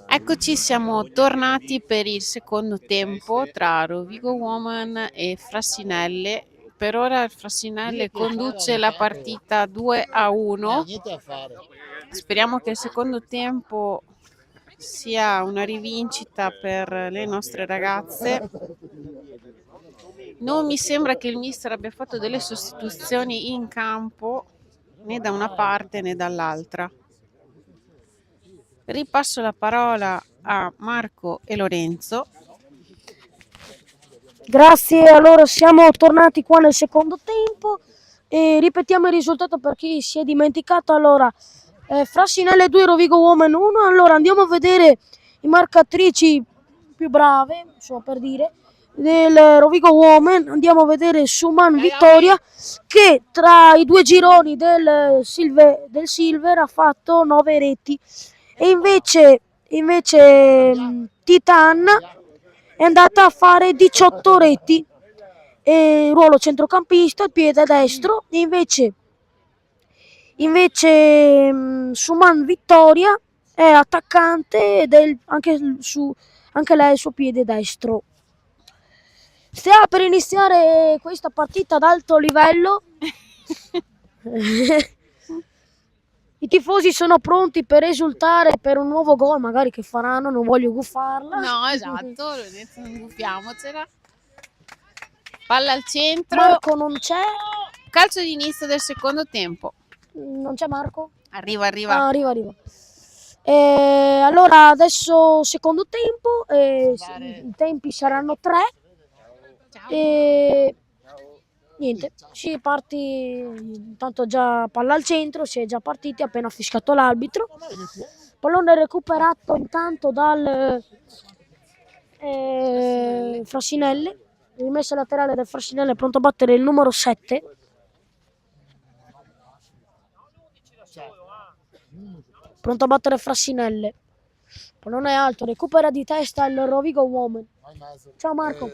Eccoci, siamo tornati per il secondo tempo tra Rovigo Woman e Frassinelle. Per ora il Frassinelle conduce la partita 2-1. Niente da fare. Speriamo che il secondo tempo sia una rivincita per le nostre ragazze. Non mi sembra che il mister abbia fatto delle sostituzioni in campo né da una parte né dall'altra. Ripasso la parola a Marco e Lorenzo. Grazie, allora siamo tornati qua nel secondo tempo e ripetiamo il risultato per chi si è dimenticato. Allora, Frassinelle 2, Rovigo Woman 1. Allora andiamo a vedere i marcatrici più brave, insomma, per dire, del Rovigo Woman. Andiamo a vedere Suman Vittoria, che tra i due gironi del Silver ha fatto 9 reti. E invece Titan è andata a fare 18 reti, ruolo centrocampista, piede destro. E invece Suman Vittoria è attaccante ed è anche lei il suo piede destro. Stiamo per iniziare questa partita ad alto livello. I tifosi sono pronti per esultare per un nuovo gol, magari che faranno, non voglio guffarla. No, esatto, Lorenzo, non gufiamocela. Palla al centro. Marco non c'è. Calcio di inizio del secondo tempo. Non c'è Marco? Arriva. Ah, arriva. Allora adesso secondo tempo, i tempi saranno 3. E niente, si parti, intanto già palla al centro, si è già partiti, appena fischiato l'arbitro. Pallone recuperato intanto dal Frassinelle, rimessa laterale del Frassinelle, pronto a battere il numero 7. Pronto a battere Frassinelle. Pallone alto, recupera di testa il Rovigo Woman. Ciao Marco.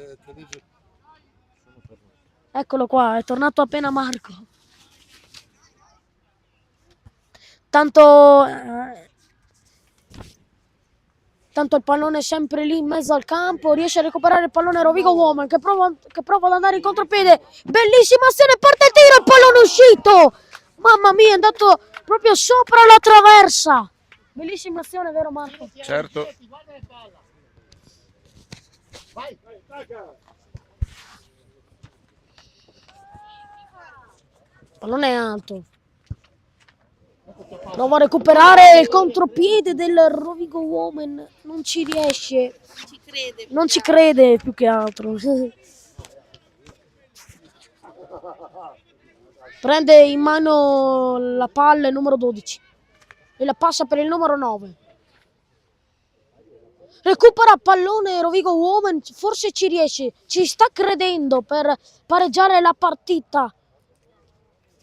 Eccolo qua, è tornato appena Marco. Tanto il pallone è sempre lì in mezzo al campo, riesce a recuperare il pallone Rovigo Woman che prova ad andare in contropiede. Bellissima azione, parte il tiro, il pallone è uscito. Mamma mia, è andato proprio sopra la traversa. Bellissima azione, vero Marco? Certo. Pallone alto. Prova a recuperare il contropiede del Rovigo Woman. Non ci riesce. Non ci crede più che altro. Prende in mano la palla il numero 12 e la passa per il numero 9. Recupera pallone Rovigo Woman, forse ci riesce, ci sta credendo per pareggiare la partita.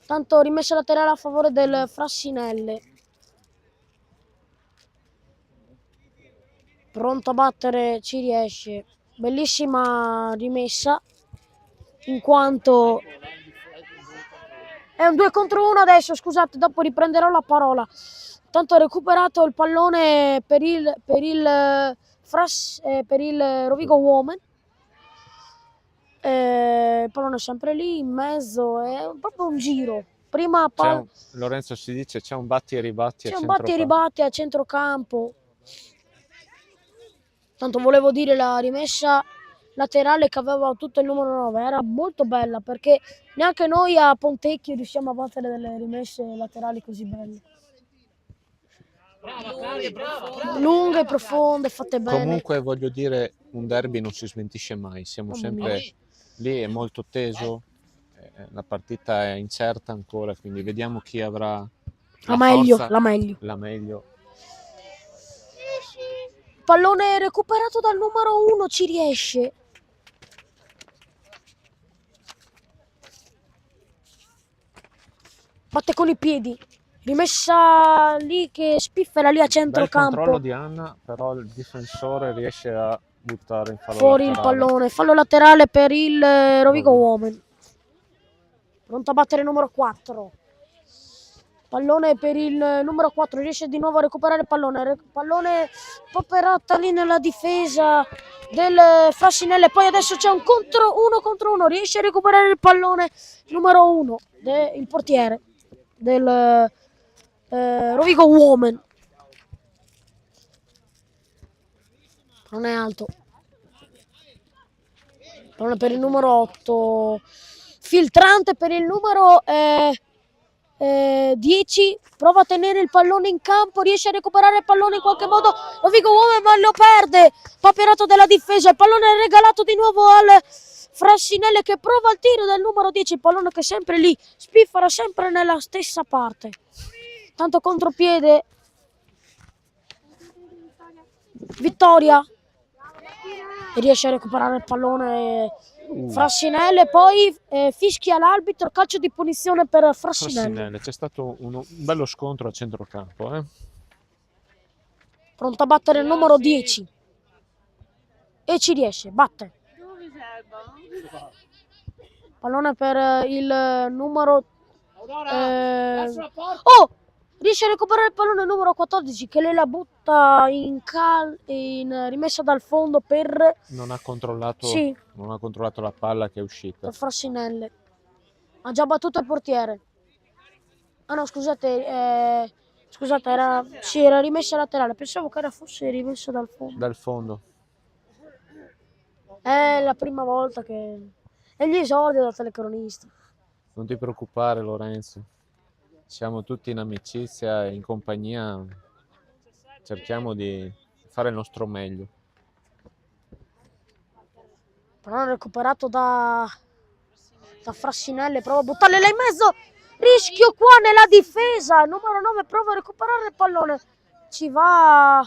Tanto rimessa laterale a favore del Frassinelle. Pronto a battere, ci riesce. Bellissima rimessa, in quanto è un 2 contro 1 adesso, scusate, dopo riprenderò la parola. Tanto ha recuperato il pallone per il Rovigo Woman. Il pallone è sempre lì in mezzo, è proprio un giro. Prima Lorenzo si dice c'è un batti e ribatti c'è un batti e ribatti a centrocampo. Tanto volevo dire, la rimessa laterale che aveva tutto il numero 9 era molto bella, perché neanche noi a Pontecchio riusciamo a battere delle rimesse laterali così belle. Lunghe e profonde, fatte bene. Comunque voglio dire, un derby non si smentisce mai, siamo sempre lì, è molto teso, la partita è incerta ancora, quindi vediamo chi avrà la meglio. Pallone recuperato dal numero 1, ci riesce. Batte con i piedi. Rimessa lì che spiffera lì a centrocampo. Bel controllo di Anna, però il difensore riesce a buttare in fallo fuori laterale. Il pallone, fallo laterale per il Rovigo Woman. Pronto a battere il numero 4. Pallone per il numero 4, riesce di nuovo a recuperare il pallone. Pallone poperata lì nella difesa del Frassinelle. Poi adesso c'è un uno contro uno, riesce a recuperare il pallone numero 1, il portiere del Rovigo Women. Non è alto. Pallone per il numero 8, filtrante per il numero 10, prova a tenere il pallone in campo, riesce a recuperare il pallone in qualche modo, Rovigo Women ma lo perde, paperato della difesa, il pallone è regalato di nuovo al Frassinelle che prova il tiro del numero 10, il pallone che è sempre lì, spiffera sempre nella stessa parte, tanto contropiede, Vittoria, riesce a recuperare il pallone Frassinelle, poi fischia l'arbitro, calcio di punizione per Frassinelle. C'è stato un bello scontro a centrocampo. Pronto a battere il numero 10 e ci riesce, batte. Pallone per il numero riesce a recuperare il pallone numero 14 che lei la butta in rimessa dal fondo per Non ha controllato, sì, non ha controllato la palla che è uscita. per Frassinelle. Ha già battuto il portiere. Ah no, scusate, era rimessa laterale. Pensavo che fosse rimessa dal fondo. Dal fondo. È la prima volta che... È gli esordi da telecronista. Non ti preoccupare, Lorenzo. Siamo tutti in amicizia e in compagnia. Cerchiamo di fare il nostro meglio. Però recuperato da Frassinelle, prova a buttarle in mezzo, rischio qua nella difesa, il numero 9 prova a recuperare il pallone, ci vanno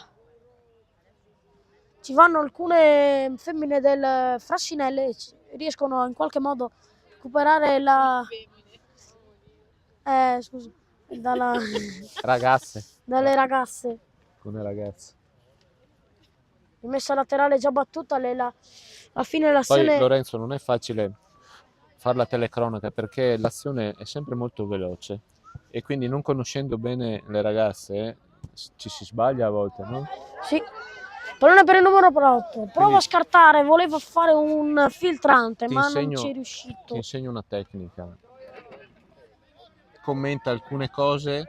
alcune femmine del Frassinelle, riescono in qualche modo a recuperare dalle ragazze. Alcune ragazze. Rimessa laterale già battuta, alla fine Poi l'azione... Lorenzo, non è facile fare la telecronaca perché l'azione è sempre molto veloce e quindi non conoscendo bene le ragazze ci si sbaglia a volte, no? Sì, pallone per il numero 8, prova a scartare, voleva fare un filtrante ma non ci è Ti riuscito. insegno una tecnica, commenta alcune cose,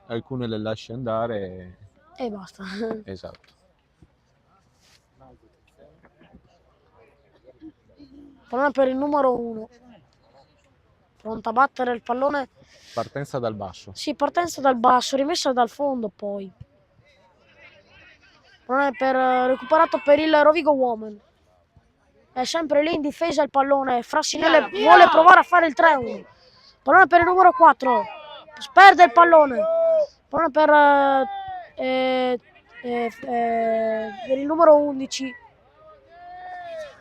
alcune le lasci andare E basta. Esatto. Pallone per il numero 1, pronto a battere il pallone. Partenza dal basso. Sì, partenza dal basso, rimessa dal fondo poi. Pallone recuperato per il Rovigo Women. È sempre lì in difesa il pallone. Frassinelle vuole provare a fare il 3-1. Pallone per il numero 4. Perde il pallone. Pallone per il numero 11.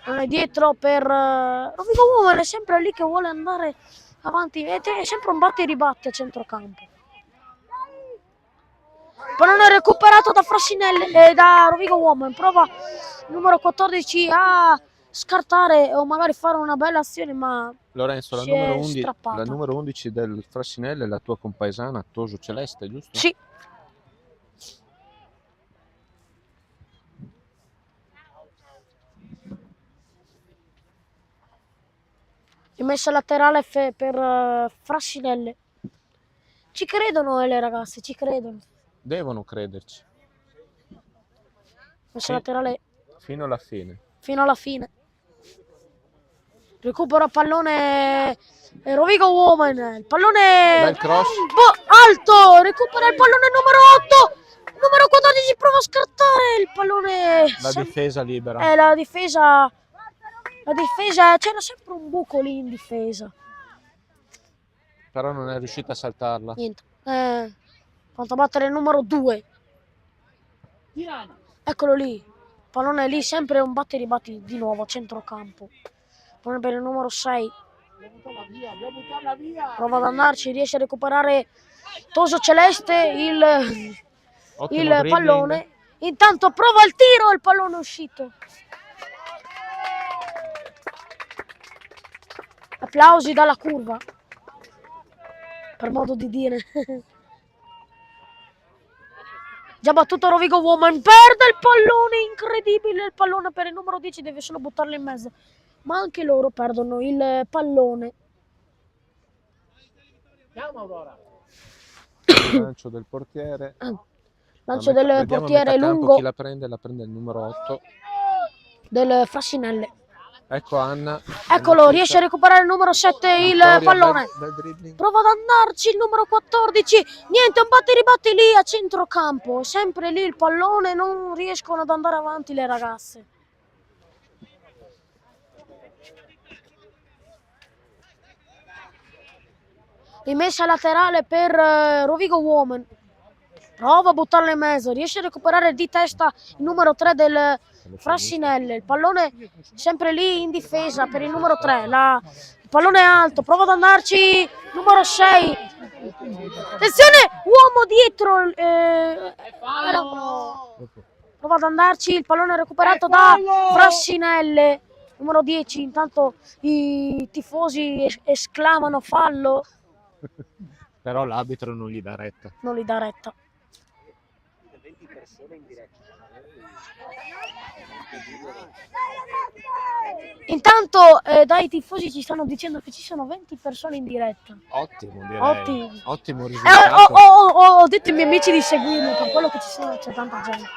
Pallone dietro per Rovigo Women. È sempre lì che vuole andare avanti. È sempre un batte e ribatte a centrocampo. Pallone recuperato da Frassinelle e da Rovigo Women. Prova il numero 14 a scartare o magari fare una bella azione, ma Lorenzo, la numero 11 del Frassinelle è la tua compaesana Toso Celeste, giusto? Sì. Rimessa laterale per Frassinelle. Ci credono le ragazze, ci credono. Devono crederci. Messa laterale fino alla fine. Fino alla fine. Recupera pallone Rovigo Women. Il pallone Bel cross. Alto. Recupera il pallone numero 8. Numero 14 prova a scartare il pallone. La difesa libera. La difesa. C'era sempre un buco lì in difesa. Però non è riuscita a saltarla. Niente. Pronto a battere il numero 2. Eccolo lì. Pallone lì, sempre un batte e ribatti di nuovo a centrocampo. Pallone per il numero 6. Prova ad andarci, riesce a recuperare Toso Celeste il pallone. Intanto prova il tiro e il pallone è uscito. Applausi dalla curva. Per modo di dire. Già battuto Rovigo Woman, perde il pallone, incredibile il pallone per il numero 10, deve solo buttarlo in mezzo. Ma anche loro perdono il pallone. Il lancio del portiere. Lancio del Vediamo a portiere metà campo lungo chi la prende il numero 8. del Frassinelle. Ecco Anna. Eccolo, riesce a recuperare il numero 7 il pallone. Bel dribbling. Prova ad andarci il numero 14. Niente, un batti-ribatti lì a centrocampo. Sempre lì il pallone, non riescono ad andare avanti le ragazze. Rimessa laterale per Rovigo Woman. Prova a buttarla in mezzo, riesce a recuperare di testa il numero 3 del Frassinelle. Il pallone sempre lì in difesa per il numero 3. Il pallone è alto, prova ad andarci numero 6. Attenzione, uomo dietro. Prova ad andarci, il pallone è recuperato da Frassinelle. Numero 10, intanto i tifosi esclamano fallo. Però l'arbitro non gli dà retta. Non gli dà retta. Intanto dai tifosi ci stanno dicendo che ci sono 20 persone in diretta. Ottimo, direi. Ottimo. Ottimo risultato. Ho detto ai miei amici di seguirmi per quello che c'è tanta gente.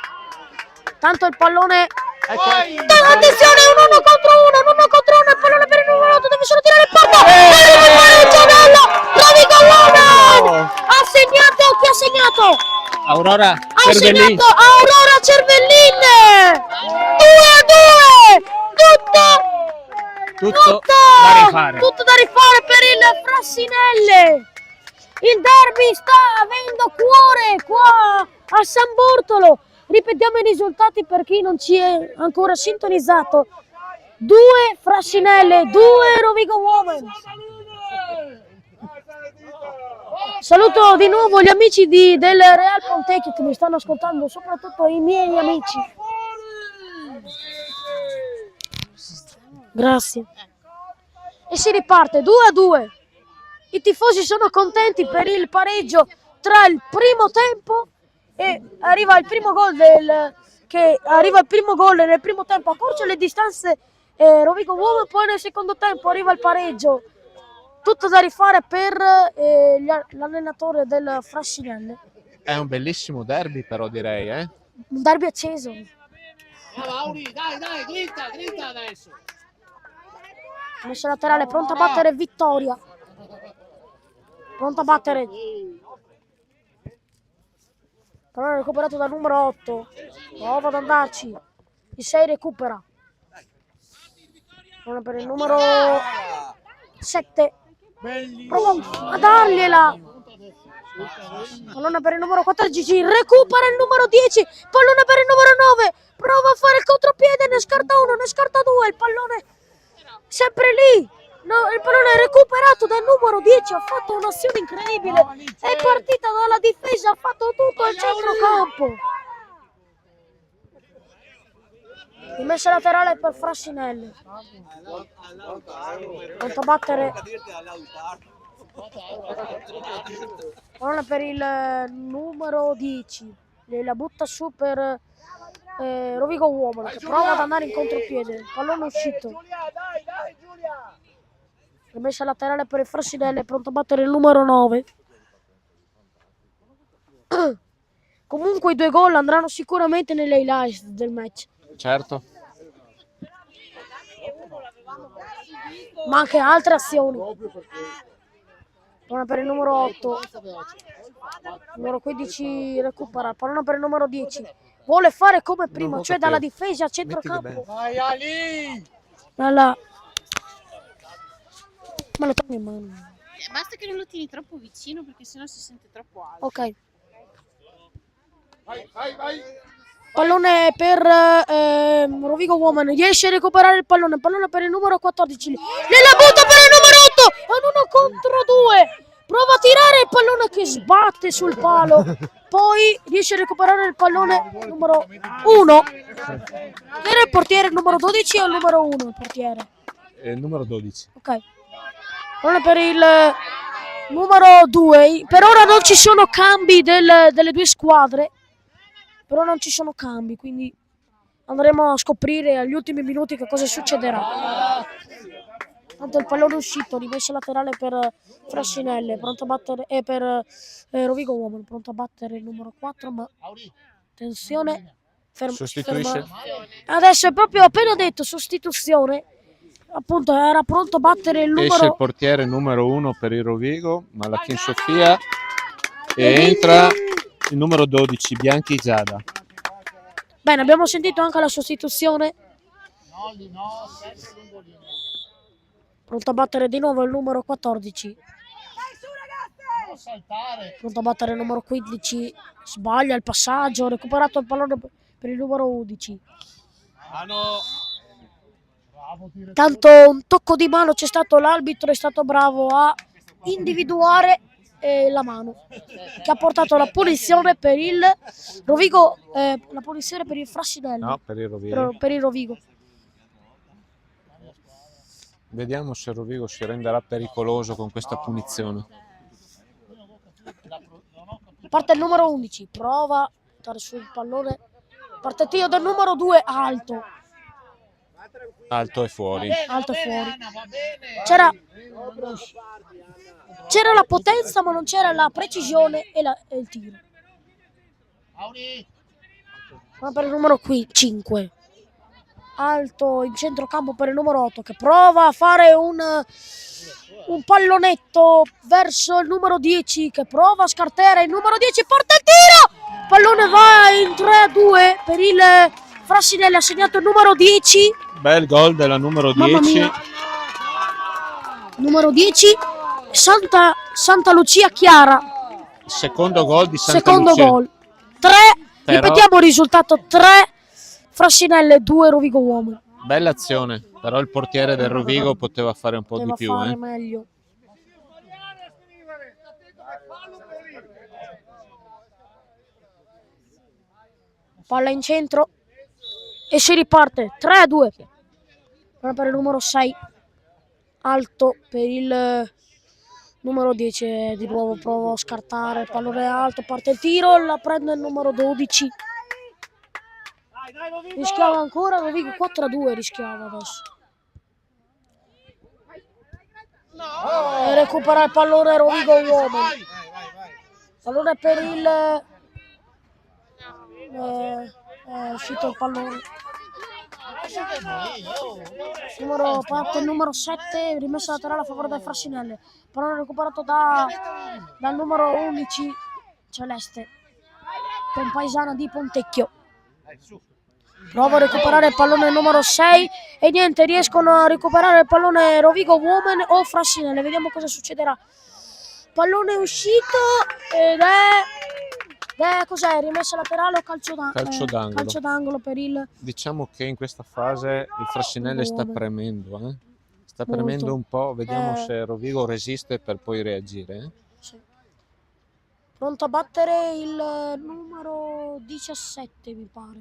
Tanto il pallone. Attenzione, un 1 contro 1, il pallone per il numero 8, deve solo tirare il porto. Il giovanello, Rovigo Woman! Ha segnato, chi ha segnato? Aurora Ha Cervellin. segnato Aurora Cervellin! 2-2! Tutto da rifare. Tutto da rifare per il Frassinelle. Il derby sta avendo cuore qua a San Bortolo. Ripetiamo i risultati per chi non ci è ancora sintonizzato. 2 Frassinelle, 2 Rovigo Woman. Saluto di nuovo gli amici del Real Pontechi che mi stanno ascoltando, soprattutto i miei amici. Grazie. E si riparte 2-2. I tifosi sono contenti per il pareggio tra il primo tempo e arriva il primo gol nel primo tempo, accorcia le distanze Rovigo Woman, poi nel secondo tempo arriva il pareggio. Tutto da rifare per l'allenatore del Frassinelle. È un bellissimo derby però direi, eh? Un derby acceso. Dai, grita adesso. Messa laterale, pronta a battere Vittoria. Pronta a battere. Però recuperato dal numero 8. Prova ad andarci. Il 6 recupera. Prova per il numero 7. Prova a dargliela. Pallone per il numero 14. Recupera il numero 10. Pallone per il numero 9. Prova a fare il contropiede. Ne scarta uno, ne scarta due. Il pallone sempre lì. No, il pallone è recuperato dal numero 10, ha fatto un'azione incredibile, è partita dalla difesa, ha fatto tutto il centrocampo. Rimessa laterale per Frassinelle. Pronto a battere. Pallone per il numero 10. La butta su per Rovigo Woman che prova ad andare in contropiede. Il pallone è uscito. Rimessa laterale per il Frassinelle, pronto a battere il numero 9. Comunque i 2 gol andranno sicuramente nelle highlights del match. Certo. Ma anche altre azioni. Pallone per il numero 8. Numero 15 recupera. Pallone per il numero 10. Vuole fare come prima, cioè dalla difesa a centrocampo. Dalla... Me lo tengo in mano. Basta che non lo tieni troppo vicino perché sennò si sente troppo alto. Ok. Pallone per Rovigo Woman. Riesce a recuperare il pallone. Pallone per il numero 14. Gliela butta per il numero 8. È un 1 contro 2. Prova a tirare il pallone che sbatte sul palo. Poi riesce a recuperare il pallone numero 1. Chi era il portiere? Il numero 12 o il numero 1? Il portiere? Il numero 12. Ok. Pallone per il numero 2. Per ora non ci sono cambi delle due squadre. però non ci sono cambi, quindi andremo a scoprire agli ultimi minuti che cosa succederà. Tanto il pallone è uscito, rimessa laterale per Frascinelle, pronto a battere, e per Rovigo Uomo, pronto a battere il numero 4, ma attenzione, Sostituisce? Adesso è proprio appena detto sostituzione, appunto era pronto a battere il Esce il numero... portiere numero 1 per il Rovigo, Malachin Sofia, e entra il numero 12, Bianchi Giada. Bene, abbiamo sentito anche la sostituzione. Pronto a battere di nuovo il numero 14. Pronto a battere il numero 15. Sbaglia il passaggio. Recuperato il pallone per il numero 11. Tanto un tocco di mano c'è stato, l'arbitro è stato bravo a individuare la mano che ha portato la punizione per il Rovigo, la punizione per il Frascinelli. No, per il Rovigo. Per il Rovigo. Vediamo se il Rovigo si renderà pericoloso con questa punizione. Parte il numero 11, prova a buttare sul pallone. Parte tiro del numero 2, alto. Alto e fuori. Alto e fuori. C'era la potenza, ma non c'era la precisione e il tiro. Ma per il numero 5. Alto in centrocampo per il numero 8 che prova a fare un pallonetto verso il numero 10 che prova a scartare il numero 10, porta il tiro, pallone va in 3-2 per il Frassinelli, ha segnato il numero 10. Bel gol della numero 10. Numero 10 Santa Lucia Chiara, Secondo gol di Santa secondo Lucia. gol 3, Però... ripetiamo il risultato: 3 Frassinelle, 2 Rovigo Uomo. Bella azione, però il portiere del Rovigo poteva fare un po' di più. Poteva fare meglio. Palla in centro e si riparte 3-2 per il numero 6, alto per il numero 10, di nuovo prova a scartare, il pallone alto, parte il tiro, la prende il numero 12. Rischiava ancora Rovigo, 4-2 rischiava adesso. E recupera il pallone Rovigo Uomo. Pallone per il... è uscito il pallone. Parte il numero 7, rimessa laterale a favore del Frassinelle. Pallone recuperato dal numero 11 Celeste, compaesana di Pontecchio. Prova a recuperare il pallone numero 6 e niente, riescono a recuperare il pallone Rovigo Women o Frassinelle. Vediamo cosa succederà. Pallone uscito ed è cos'è? Rimessa laterale o calcio d'angolo? Calcio d'angolo per il... Diciamo che in questa fase il Frassinelle sta premendo, sta premendo un po', vediamo se Rovigo resiste per poi reagire. Sì. Pronto a battere il numero 17 mi pare.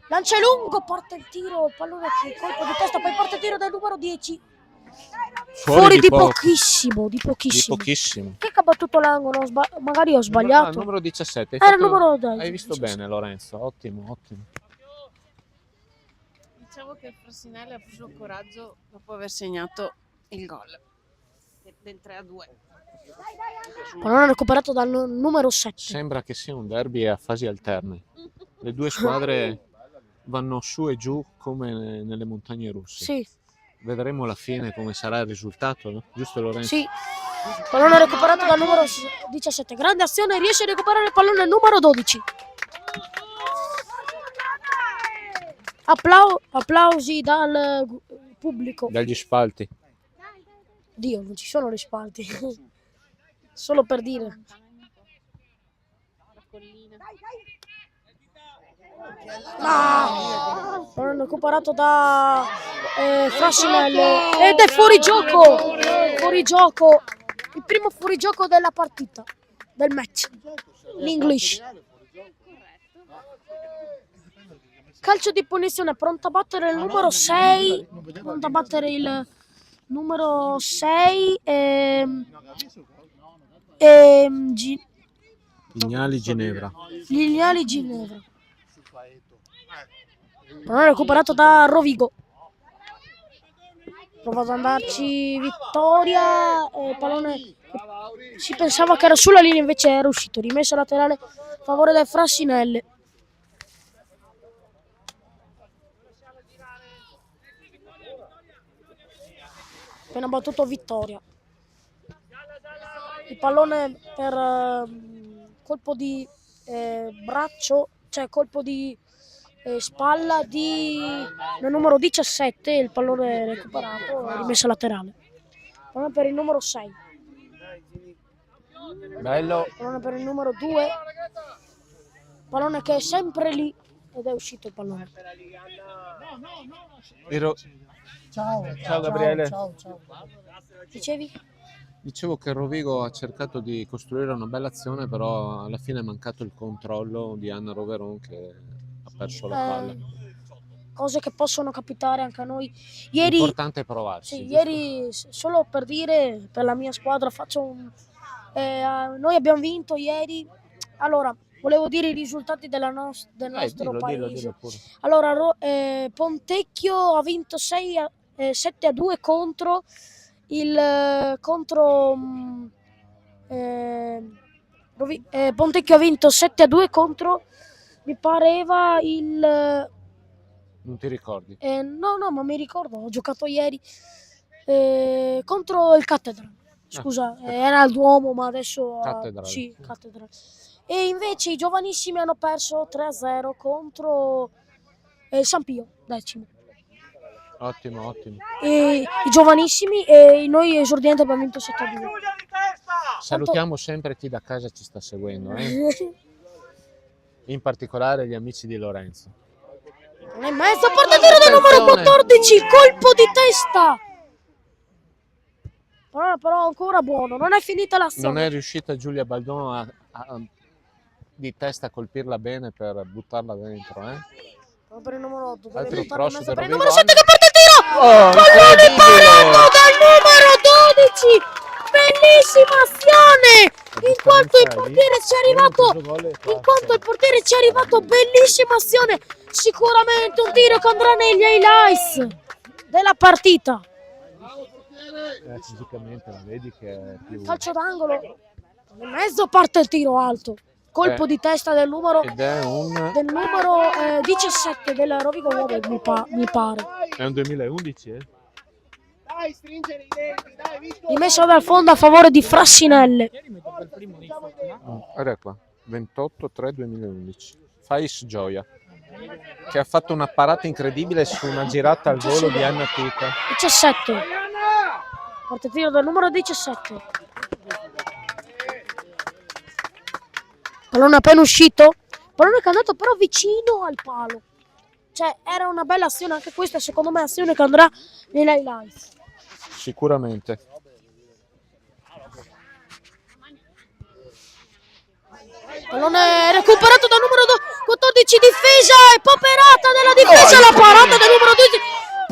Lancia lungo, parte il tiro, il pallone che colpo di testa, poi parte il tiro del numero 10. Fuori di pochissimo. Di pochissimo. Che ha battuto l'angolo? Magari ho sbagliato. Il numero 17. Era il numero 10. Hai visto bene Lorenzo, ottimo. Diciamo che il Frassinelli ha preso coraggio dopo aver segnato il gol del 3-2. Pallone recuperato dal numero 7. Sembra che sia un derby a fasi alterne. Le due squadre vanno su e giù come nelle montagne russe. Sì. Vedremo alla fine come sarà il risultato, no? Giusto Lorenzo? Sì. Pallone recuperato dal numero 17. Grande azione, riesce a recuperare il pallone numero 12. Applausi dal pubblico. Dagli spalti. Dio, non ci sono le spalti. Solo per dire. Hanno recuperato da Frassinelle ed è fuori gioco. Il primo fuorigioco della partita, del match. L'English. Calcio di punizione, pronto a battere il numero 6. Pronto a battere il numero 6. Vignali Ginevra. Vignali Ginevra. Pallone recuperato da Rovigo. Prova ad andarci Vittoria. Pallone si pensava che era sulla linea, invece era uscito. Rimessa laterale a favore del Frassinelle. Appena battuto Vittoria. Il pallone per colpo di braccio, cioè colpo di spalla del numero 17, il pallone recuperato e rimessa laterale. Pallone per il numero 6. Bello. Pallone per il numero 2. Pallone che è sempre lì ed è uscito il pallone. Ciao Gabriele. Ciao. Dicevi? Dicevo che Rovigo ha cercato di costruire una bella azione, però alla fine è mancato il controllo di Anna Roveron che ha perso la palla. Cose che possono capitare anche a noi. Ieri, L'importante è provarsi. sì, giusto? ieri, solo per dire, per la mia squadra, noi abbiamo vinto ieri. Allora, volevo dire i risultati del nostro paese. Dillo pure. Allora, Pontecchio ha vinto 7-2 contro Pontecchio ha vinto 7-2 contro, mi pareva Non ti ricordi? no, ma mi ricordo, ho giocato ieri contro il Cattedral. Scusa, era il Duomo, ma adesso Cattedral. sì, Cattedral. E invece i giovanissimi hanno perso 3-0 contro San Pio, decimo. Ottimo. E i giovanissimi e noi esordienti abbiamo vinto 7-2. Salutiamo sempre chi da casa ci sta seguendo, in particolare gli amici di Lorenzo. Nel mezzo, porta tiro del numero 14, colpo di testa. Però ancora buono, non è finita l'azione. Non è riuscita Giulia Baldon di testa a colpirla bene per buttarla dentro, Per il numero 8, Altri cross del per il Rovigo. numero 7 che porta il tiro. Oh, Pallone incredibile! parato dal numero 12. Bellissima azione! In quanto il portiere ci è arrivato, bellissima azione. Sicuramente un tiro che andrà negli highlights della partita. Fisicamente la vedi che è più... Calcio d'angolo. Nel mezzo parte il tiro alto. Colpo di testa del numero Ed è un... 17 del Rovigo Uovo, mi pare. È un 2011, Rimessa dal fondo a favore di Frassinelle. Guarda qua, 28-3-2011. Fais Gioia, che ha fatto una parata incredibile su una girata al volo di Anna Tita. 17. Parte tiro del numero 17. Pallone appena uscito. Pallone che è andato però vicino al palo. Cioè era una bella azione anche questa, secondo me azione che andrà nei highlights. Sicuramente. Pallone recuperato dal numero 14, difesa e poperata della difesa, la parata del numero 12.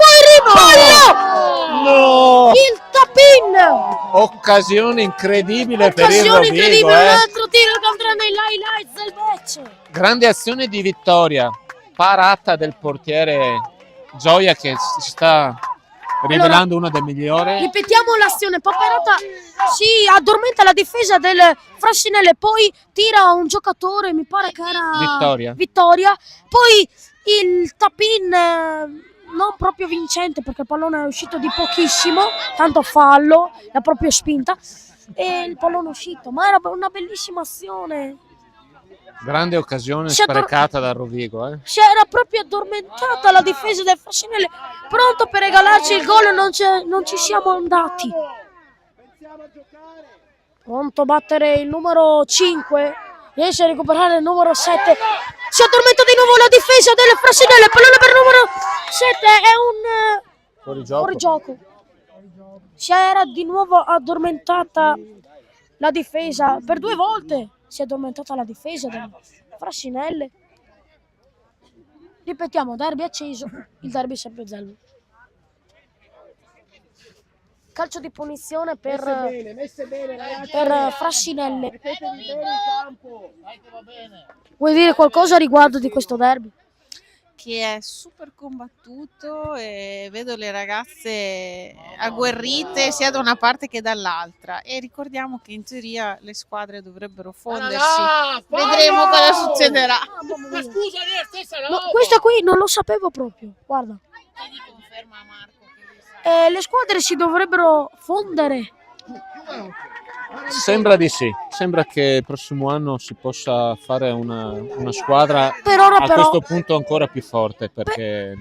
Poi rimpallo! No! Il tap-in! Occasione incredibile per il Occasione Rovigo, incredibile, un altro tiro che andrà nei highlights del match. Grande azione di vittoria, parata del portiere Gioia che si sta rivelando una delle migliori. Ripetiamo l'azione, Paperata si addormenta la difesa del Frassinelle, poi tira un giocatore, mi pare che era Vittoria. Poi il tap-in non proprio vincente perché il pallone è uscito di pochissimo, tanto fallo, l'ha proprio spinta e il pallone è uscito, ma era una bellissima azione. Grande occasione sprecata dal Rovigo. Si era proprio addormentata la difesa del Frassinelle, pronto per regalarci il gol, non ci siamo andati. Pronto a battere il numero 5, riesce a recuperare il numero 7. Si addormenta di nuovo la difesa del Frassinelle, pallone per il numero 7, è un fuorigioco. Si era di nuovo addormentata la difesa per 2 volte. Si è addormentata la difesa del Frassinelle. Ripetiamo, derby acceso, il derby è sempre Zello. calcio di punizione per Messe bene, ragazzi. Frassinelle. Mettetevi bene in campo. Dai che va bene. Vuoi dire qualcosa a riguardo di questo derby? Che è super combattuto e vedo le ragazze agguerrite sia da una parte che dall'altra, e ricordiamo che in teoria le squadre dovrebbero fondersi. Vedremo cosa succederà. Ma scusa, lì è la stessa No, roba. questa qui non lo sapevo proprio, guarda. Chiedi conferma a Marco che Le squadre si dovrebbero fondere. Sembra di sì, sembra che il prossimo anno si possa fare una squadra Per ora a però, questo punto ancora più forte, perché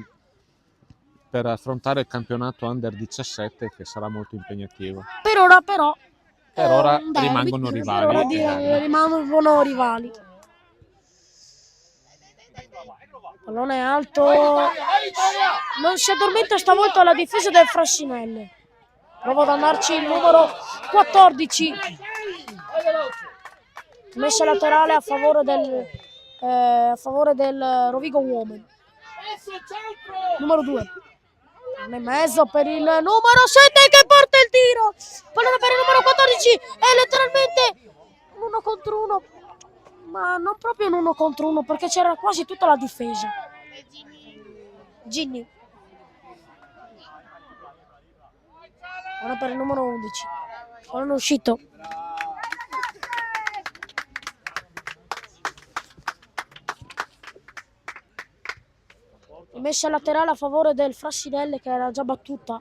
per affrontare il campionato Under 17 che sarà molto impegnativo. per ora però, Per ora un derby. rimangono Per rivali. ora Derby. rimangono rivali. Pallone alto. Non si addormenta stavolta la difesa del Frassinelle. Prova ad andarci il numero 14. Messa laterale a favore del Rovigo Women. Numero 2. Non è mezzo per il numero 7 che porta il tiro. Pallone per il numero 14. È letteralmente un 1 contro 1. Ma non proprio un 1 contro 1, perché c'era quasi tutta la difesa. Ginny. Ora per il numero 11. Pallone uscito. Messa laterale a favore del Frassinelle che era già battuta.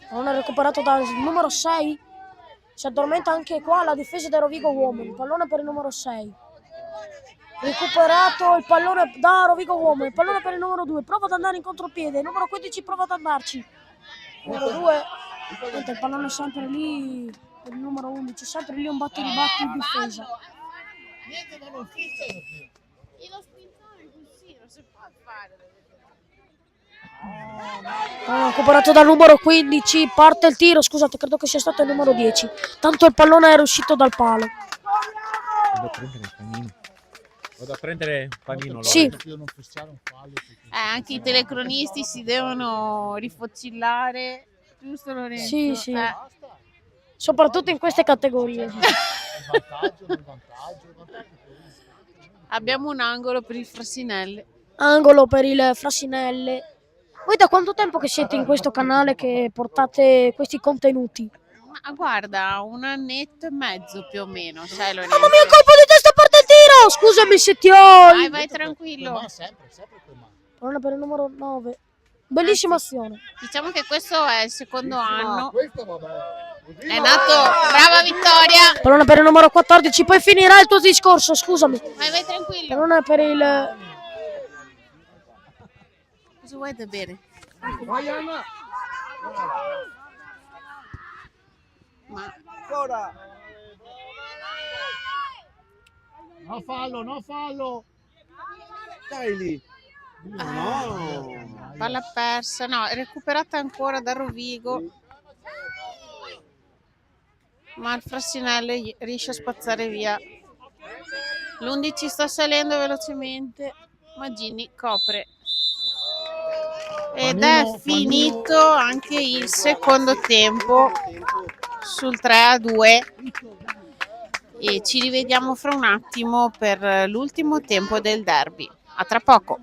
Pallone recuperato dal numero 6. Si addormenta anche qua la difesa del Rovigo Women. Pallone per il numero 6. Recuperato il pallone da Rovigo Women. Pallone per il numero 2. Prova ad andare in contropiede. Il numero 15 prova ad andarci. Numero 2. Il pallone sempre lì per il numero 11. Sempre lì un batti ribatti in difesa. Niente, ma non fischia più. E lo spintone così non si può fare. Recuperato dal numero 15, parte il tiro, scusate, credo che sia stato il numero 10. Tanto il pallone era uscito dal palo. Vado a prendere il panino. Vado a prendere il panino. Sì. Non fischiare un fallo. Anche i telecronisti si devono rifocillare, giusto Lorenzo? Sì, sì. Soprattutto in queste categorie. Abbiamo un angolo per il Frassinelle. Angolo per il Frassinelle. Voi da quanto tempo che siete in questo canale che portate questi contenuti? Ma guarda, un annetto e mezzo più o meno, sai Lorenzo? Mamma mia, colpo di testa, parte il tiro! Scusami se ti ho... Vai tranquillo. Sempre quel mano. Pallone per il numero 9. Bellissima azione. Diciamo che questo è il secondo anno. Questo vabbè. È nato, brava Vittoria. Pallone per il numero 14, poi finirà il tuo discorso, scusami. Vai tranquillo. Pallone per il... Cosa vuoi da bere? Vai Anna. Ma No fallo, no fallo. Dai lì. No. palla persa, no, è recuperata ancora da Rovigo. Ma il Frassinelle riesce a spazzare via. L'11 sta salendo velocemente, ma Ginny copre. Ed è finito anche il secondo tempo sul 3-2 e ci rivediamo fra un attimo per l'ultimo tempo del derby. A tra poco.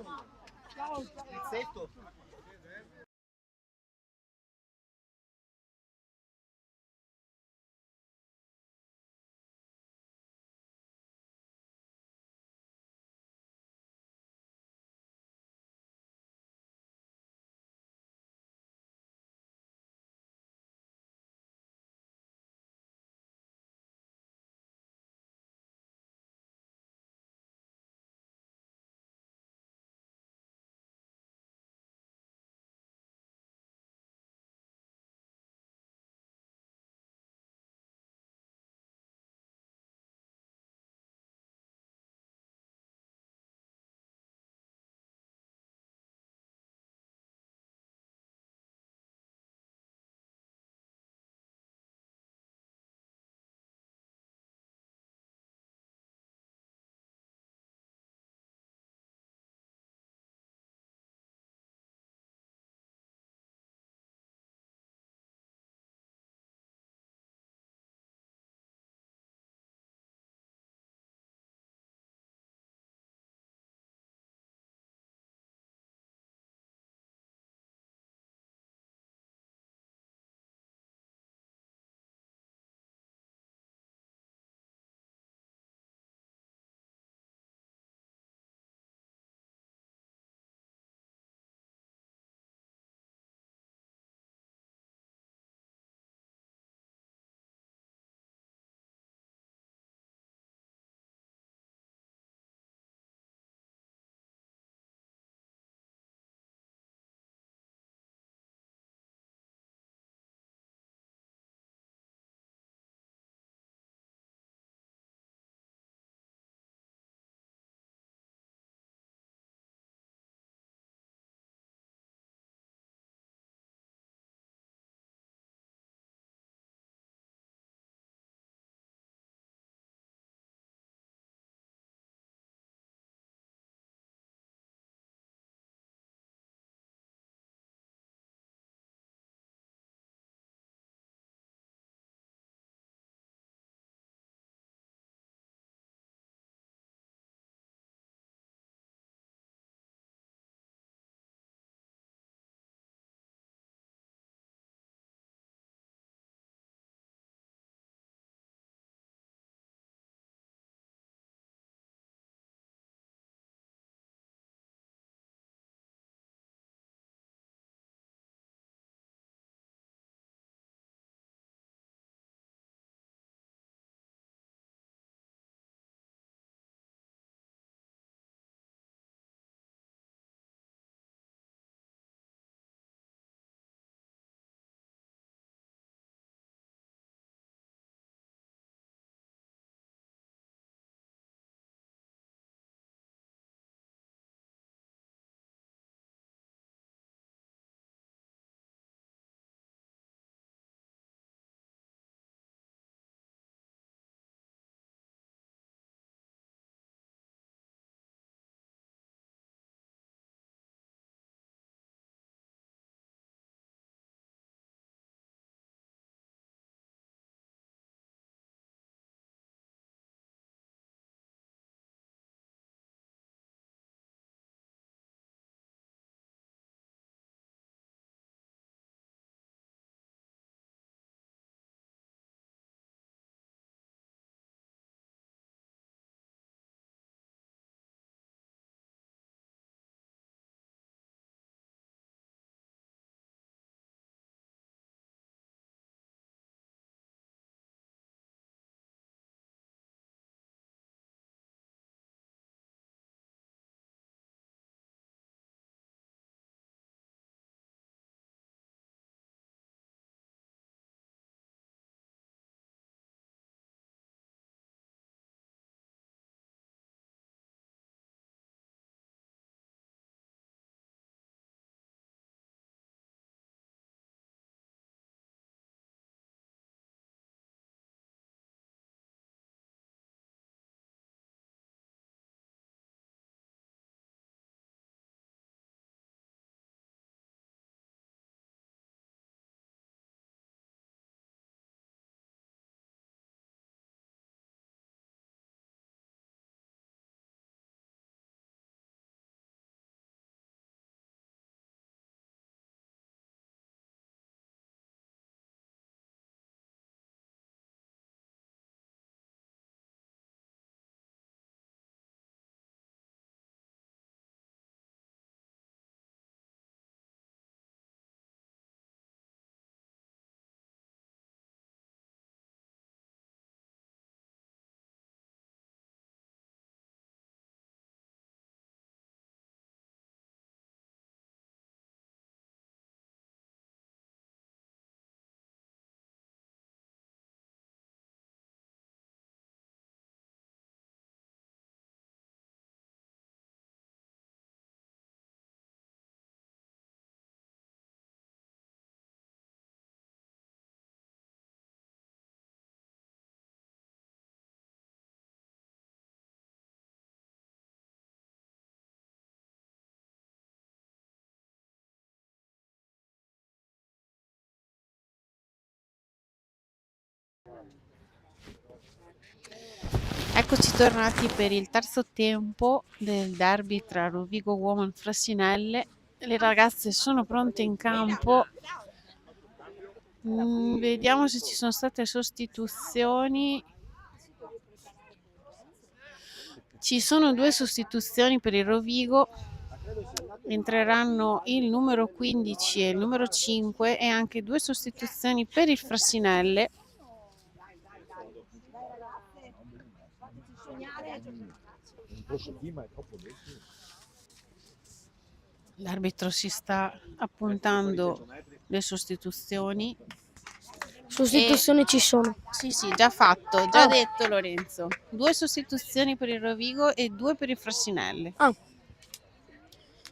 Eccoci tornati per il terzo tempo del derby tra Rovigo Uomo e Frassinelle. Le ragazze sono pronte in campo. Vediamo se ci sono state sostituzioni. Ci sono 2 sostituzioni per il Rovigo. Entreranno il numero 15 e il numero 5 e anche 2 sostituzioni per il Frassinelle. L'arbitro si sta appuntando le sostituzioni. Sostituzioni ci sono. Sì, già fatto, già Ah. detto Lorenzo. 2 sostituzioni per il Rovigo e 2 per il Frassinelle. Ah.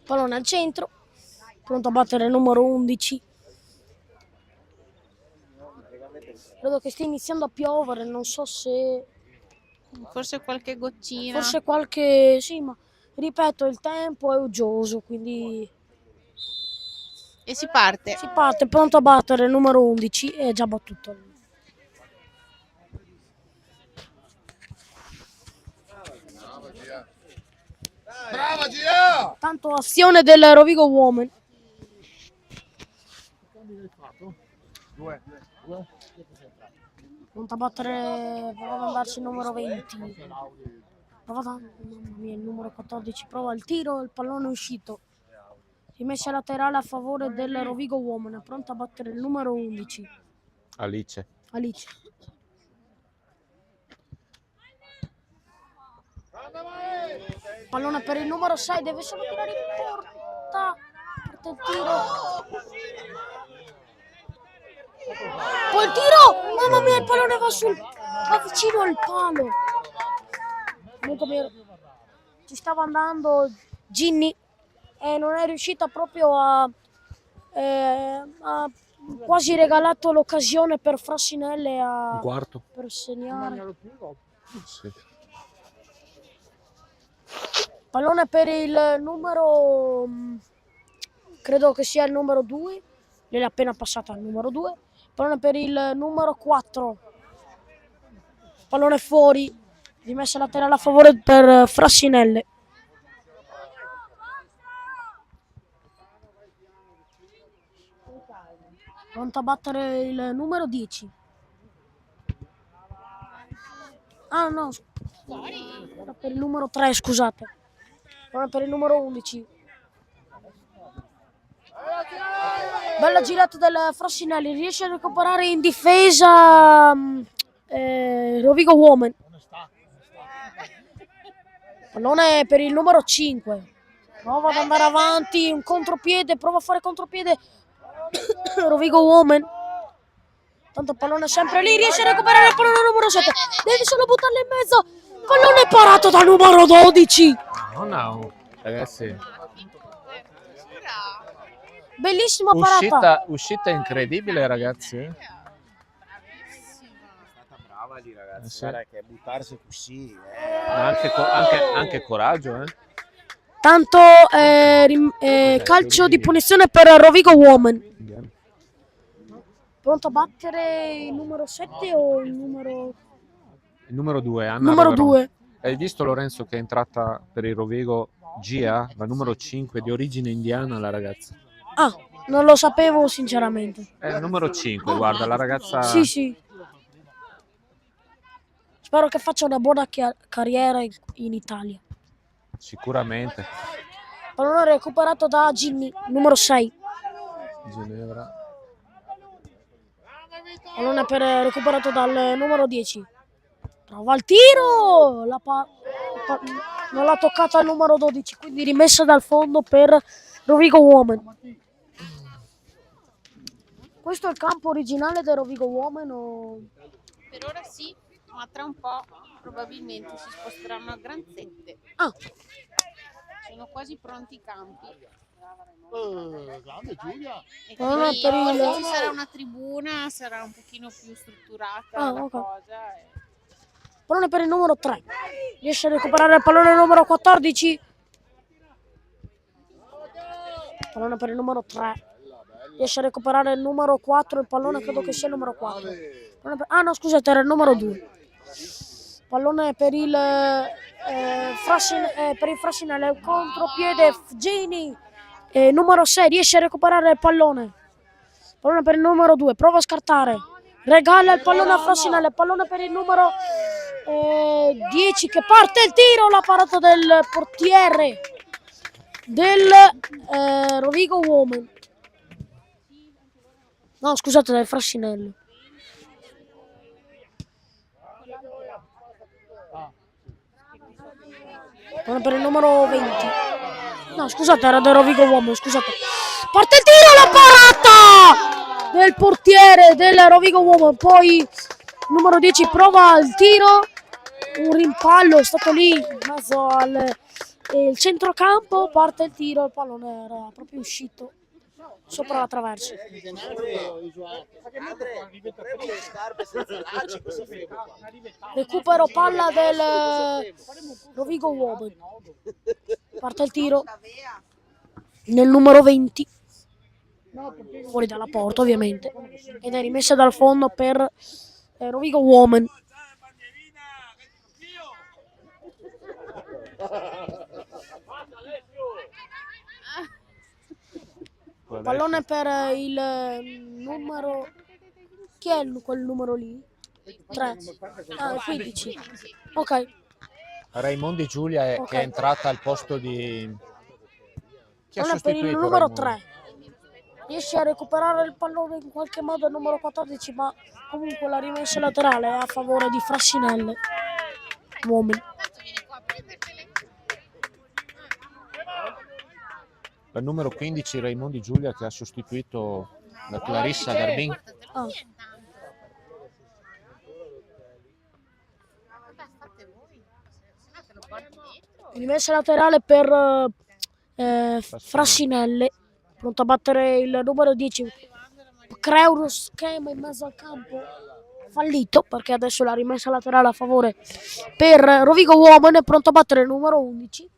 Pallone al centro, pronto a battere il numero 11. Credo che stia iniziando a piovere, non so se... Forse qualche goccina. Forse qualche... Sì, ma ripeto, il tempo è uggioso, quindi... E si parte. Si parte, pronto a battere il numero 11, è già battuto. Brava Gia! Tanto azione del Rovigo Women. Pronto a battere, prova ad andarci il numero 20. Mamma mia, il numero 14 prova il tiro, il pallone è uscito. Rimessa laterale a favore del Rovigo Women, è pronto a battere il numero 11. Alice. Alice. Pallone per il numero 6, deve solo tirare in porta. Parte il tiro. Poi il tiro! Mamma mia, il pallone va vicino al palo. Comunque ci stava andando Ginny e non è riuscita proprio a quasi regalato l'occasione per Frassinelle Un quarto. per segnare. Sì. Pallone per il numero, credo che sia il numero 2, l'è appena passata al numero 2. Pallone per il numero 4, pallone fuori, rimessa laterale a favore per Frassinelle. Pronto a battere il numero 10. Ah no, era per il numero 3, scusate. Era per il numero 11. Bella girata del Frassinelli, riesce a recuperare in difesa Rovigo Women. Pallone per il numero 5. Prova ad andare avanti, un contropiede, prova a fare contropiede Rovigo Women. Tanto il pallone è sempre lì, riesce a recuperare il pallone numero 7. Deve solo buttarlo in mezzo. Pallone parato dal numero 12. No, ragazzi. Bellissima parata. Uscita incredibile, ragazzi. È stata brava lì, ragazzi. Sì. Guarda che buttarsi così. Anche coraggio, Tanto calcio di punizione per Rovigo Women. Pronto a battere il numero 7 o il numero... Il numero 2, Anna Numero Roveron. 2. Hai visto, Lorenzo, che è entrata per il Rovigo Gia, la numero 5, di origine indiana, la ragazza? Ah, non lo sapevo sinceramente. È il numero 5, guarda, la ragazza... Sì. Spero che faccia una buona carriera in Italia. Sicuramente. Pallone recuperato da Ginny, numero 6. Ginevra. Pallone recuperato dal numero 10. Prova il tiro! Non l'ha toccata il numero 12, quindi rimessa dal fondo per Rovigo Women. Questo è il campo originale del Rovigo Women o... Per ora sì, ma tra un po' probabilmente si sposteranno a Granzette. Ah, Sono quasi pronti i campi. Grande Giulia. E No, quindi per il- forse ci sarà una tribuna, sarà un pochino più strutturata la ok. cosa. pallone per il numero 3. Riesce a recuperare il pallone numero 14. Pallone per il numero 3. Riesce a recuperare il numero 4. Il pallone credo che sia il numero 4. Ah no, scusate, era il numero 2. pallone per il Frassinelli, contropiede Gini, numero 6, riesce a recuperare il pallone per il numero 2, prova a scartare, regala il pallone a Frassinelli, pallone per il numero 10 che parte il tiro, la parata del portiere del Rovigo Women, no scusate, del Frassinelli. Per il numero 20, no scusate, era del Rovigo Women, scusate, parte il tiro, la parata del portiere del Rovigo Women, poi il numero 10 prova il tiro, un rimpallo è stato lì in mezzo al centrocampo, parte il tiro, il pallone era proprio uscito sopra la traversa. Recupero palla del Rovigo Women, parte il tiro nel numero 20, fuori dalla porta ovviamente, ed è rimessa dal fondo per Rovigo Women. Pallone per il numero, chi è quel numero lì? 3, 15, ok. Raimondi Giulia Ok. che è entrata al posto di... Chi ha Pallone per il sostituito numero Raimondi? 3, riesce a recuperare il pallone in qualche modo il numero 14, ma comunque la rimessa laterale è a favore di Frassinelli Uomini. Il numero 15 Raimondi Giulia che ha sostituito la Clarissa Garbin. Ah. Rimessa laterale per Frassinelli, pronto a battere il numero 10, crea uno schema in mezzo al campo fallito, perché adesso la rimessa laterale a favore per Rovigo Women, è pronto a battere il numero 11,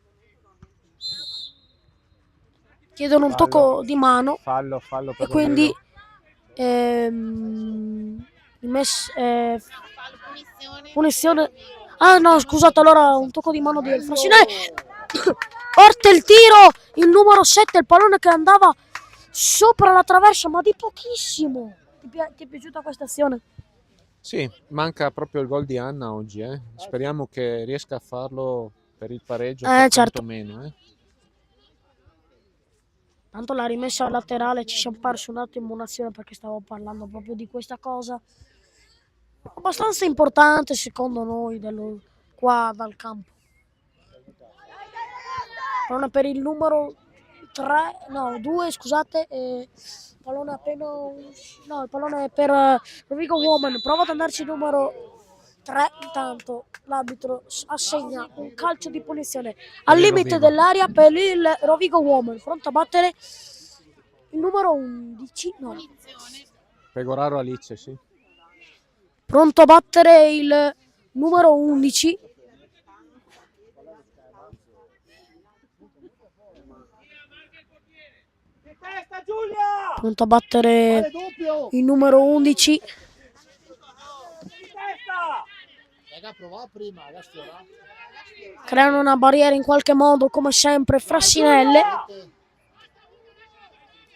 chiedono un tocco di mano Fallo per e quindi punizione. Ah no, scusate, allora un tocco di mano di Frassinelli. Parte il tiro, il numero 7, il pallone che andava sopra la traversa, ma di pochissimo. Ti è piaciuta questa azione? Sì, manca proprio il gol di Anna oggi, Speriamo che riesca a farlo per il pareggio, Certo. meno, Tanto la rimessa laterale ci siamo persi un attimo un'azione, perché stavo parlando proprio di questa cosa abbastanza importante secondo noi qua dal campo. Pallone per il numero 2, scusate, pallone appena il pallone per Rovigo Women, prova ad andarci il numero 3, intanto l'arbitro assegna un calcio di punizione al limite dell'area per il Rovigo Women, pronto a battere il numero 11, no, Pegoraro Alice, sì. pronto a battere il numero 11, pronto a battere il numero 11, creano una barriera in qualche modo come sempre Frassinelli,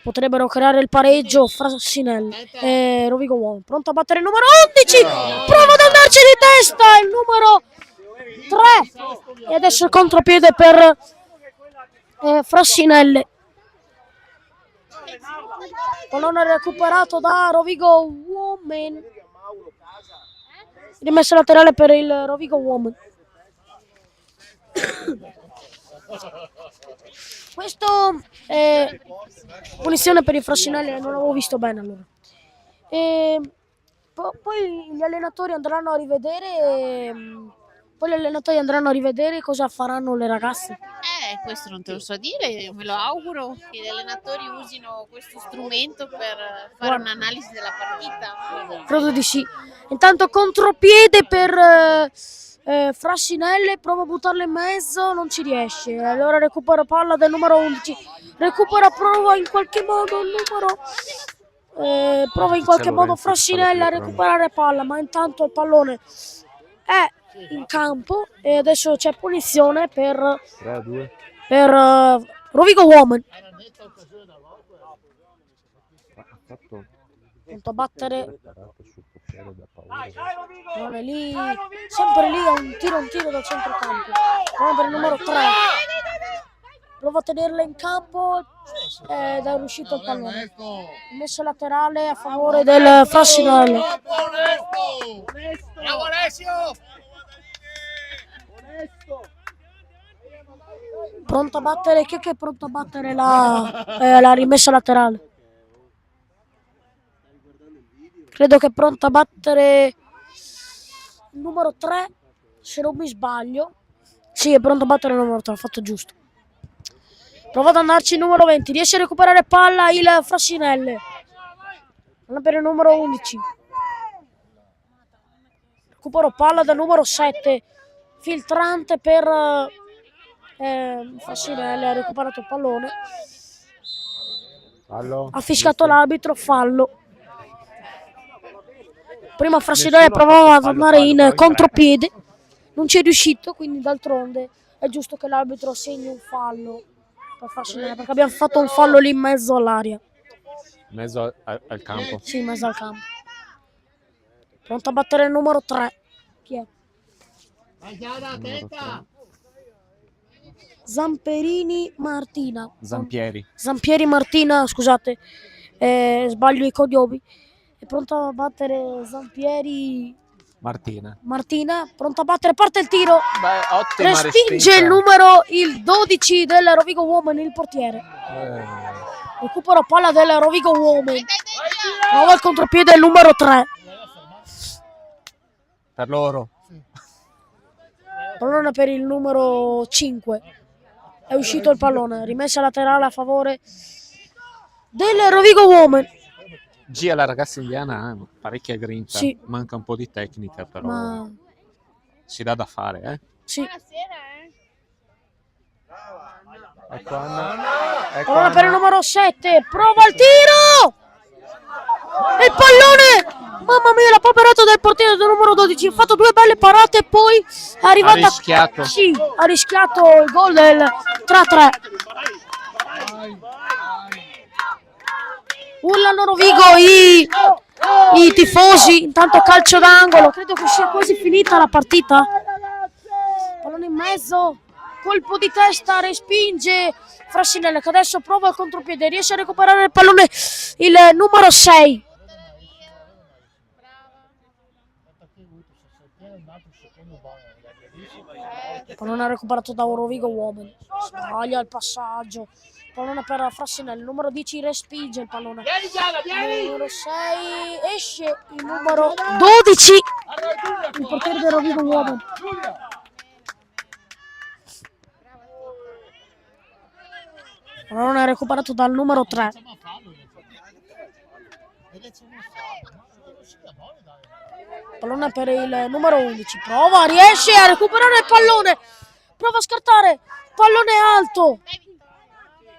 potrebbero creare il pareggio Frassinelli e Rovigo Women, pronto a battere il numero 11, prova ad andarci di testa il numero 3 e adesso il contropiede per Frassinelli, pallone recuperato da Rovigo Women, rimessa laterale per il Rovigo Women. Questo è punizione per i Frassinelli, non l'avevo visto bene allora. Poi gli allenatori andranno a rivedere cosa faranno le ragazze. Questo non te lo so dire, io me lo auguro che gli allenatori usino questo strumento per fare un'analisi della partita. Credo di sì. Intanto contropiede per Frassinelli, prova a buttarlo in mezzo, non ci riesce. Allora recupera palla del numero 11. Prova in qualche modo il numero. Frassinelli a recuperare palla, ma intanto il pallone è in campo e adesso c'è punizione per 3-2. Rovigo Woman. Era netta occasione da gol quella. Ha fatto Pronto a battere. preparato sul portiere da paura. Non è lì, sempre lì a un tiro dal centrocampo. Prova per il numero 3. Prova a tenerla in campo ed è riuscito il pallone. Messo laterale a favore del Frassinello. Bravo Alessio! Pronto a battere, chi è che è pronto a battere la rimessa laterale? Credo che è pronto a battere il numero 3, se non mi sbaglio. Sì, è pronto a battere il numero 3, ha fatto giusto. Prova ad andarci il numero 20, riesce a recuperare palla il Frassinelle. Anna per il numero 11. Recupero palla dal numero 7, filtrante per Frassinelle, ha recuperato il pallone. Fallo. Ha fischiato l'arbitro, fallo. Prima Frassinelle provava ad andare in contropiede, non ci è riuscito, quindi d'altronde è giusto che l'arbitro segni un fallo per Frassinelle, perché abbiamo fatto un fallo lì in mezzo all'area. In mezzo al campo. Sì, in mezzo al campo. Pronto a battere il numero 3. Chi è? Vai Chiara, attenta! Zamperini Martina. Zampieri. Martina, scusate, sbaglio i cognomi. È pronto a battere Zampieri Martina, pronto a battere, parte il tiro. Beh, ottima Respinge respinta. il 12 del Rovigo Woman, il portiere. Recupero palla del Rovigo Woman. Prova il contropiede il numero 3. Per loro. Pallone per il numero 5. È uscito il pallone, rimessa laterale a favore del Rovigo Woman. Gia, la ragazza indiana, ha parecchia grinta. Sì. Manca un po' di tecnica, però Ma si dà da fare, eh? sì. Ecco Anna. Ecco Pallone per il Anna. numero 7. Prova il tiro! E il pallone! Mamma mia, la paperata del portiere del numero 12. Ha fatto due belle parate e poi è arrivata. Ha rischiato. Sì, ha rischiato il gol del 3-3. Urlano Rovigo i tifosi, intanto calcio d'angolo, credo che sia quasi finita la partita. Pallone in mezzo, colpo di testa, respinge Frassinelle che adesso prova il contropiede, riesce a recuperare il pallone il numero 6. Pallone recuperato da Rovigo Woman, sbaglia il passaggio. Pallone per Frassinelle, il numero 10 respinge il pallone. Il numero 6 esce, il numero 12, il portiere del Rovigo Woman. Pallone recuperato dal numero 3. Pallone per il numero 11, prova, riesce a recuperare il pallone, prova a scartare, pallone alto.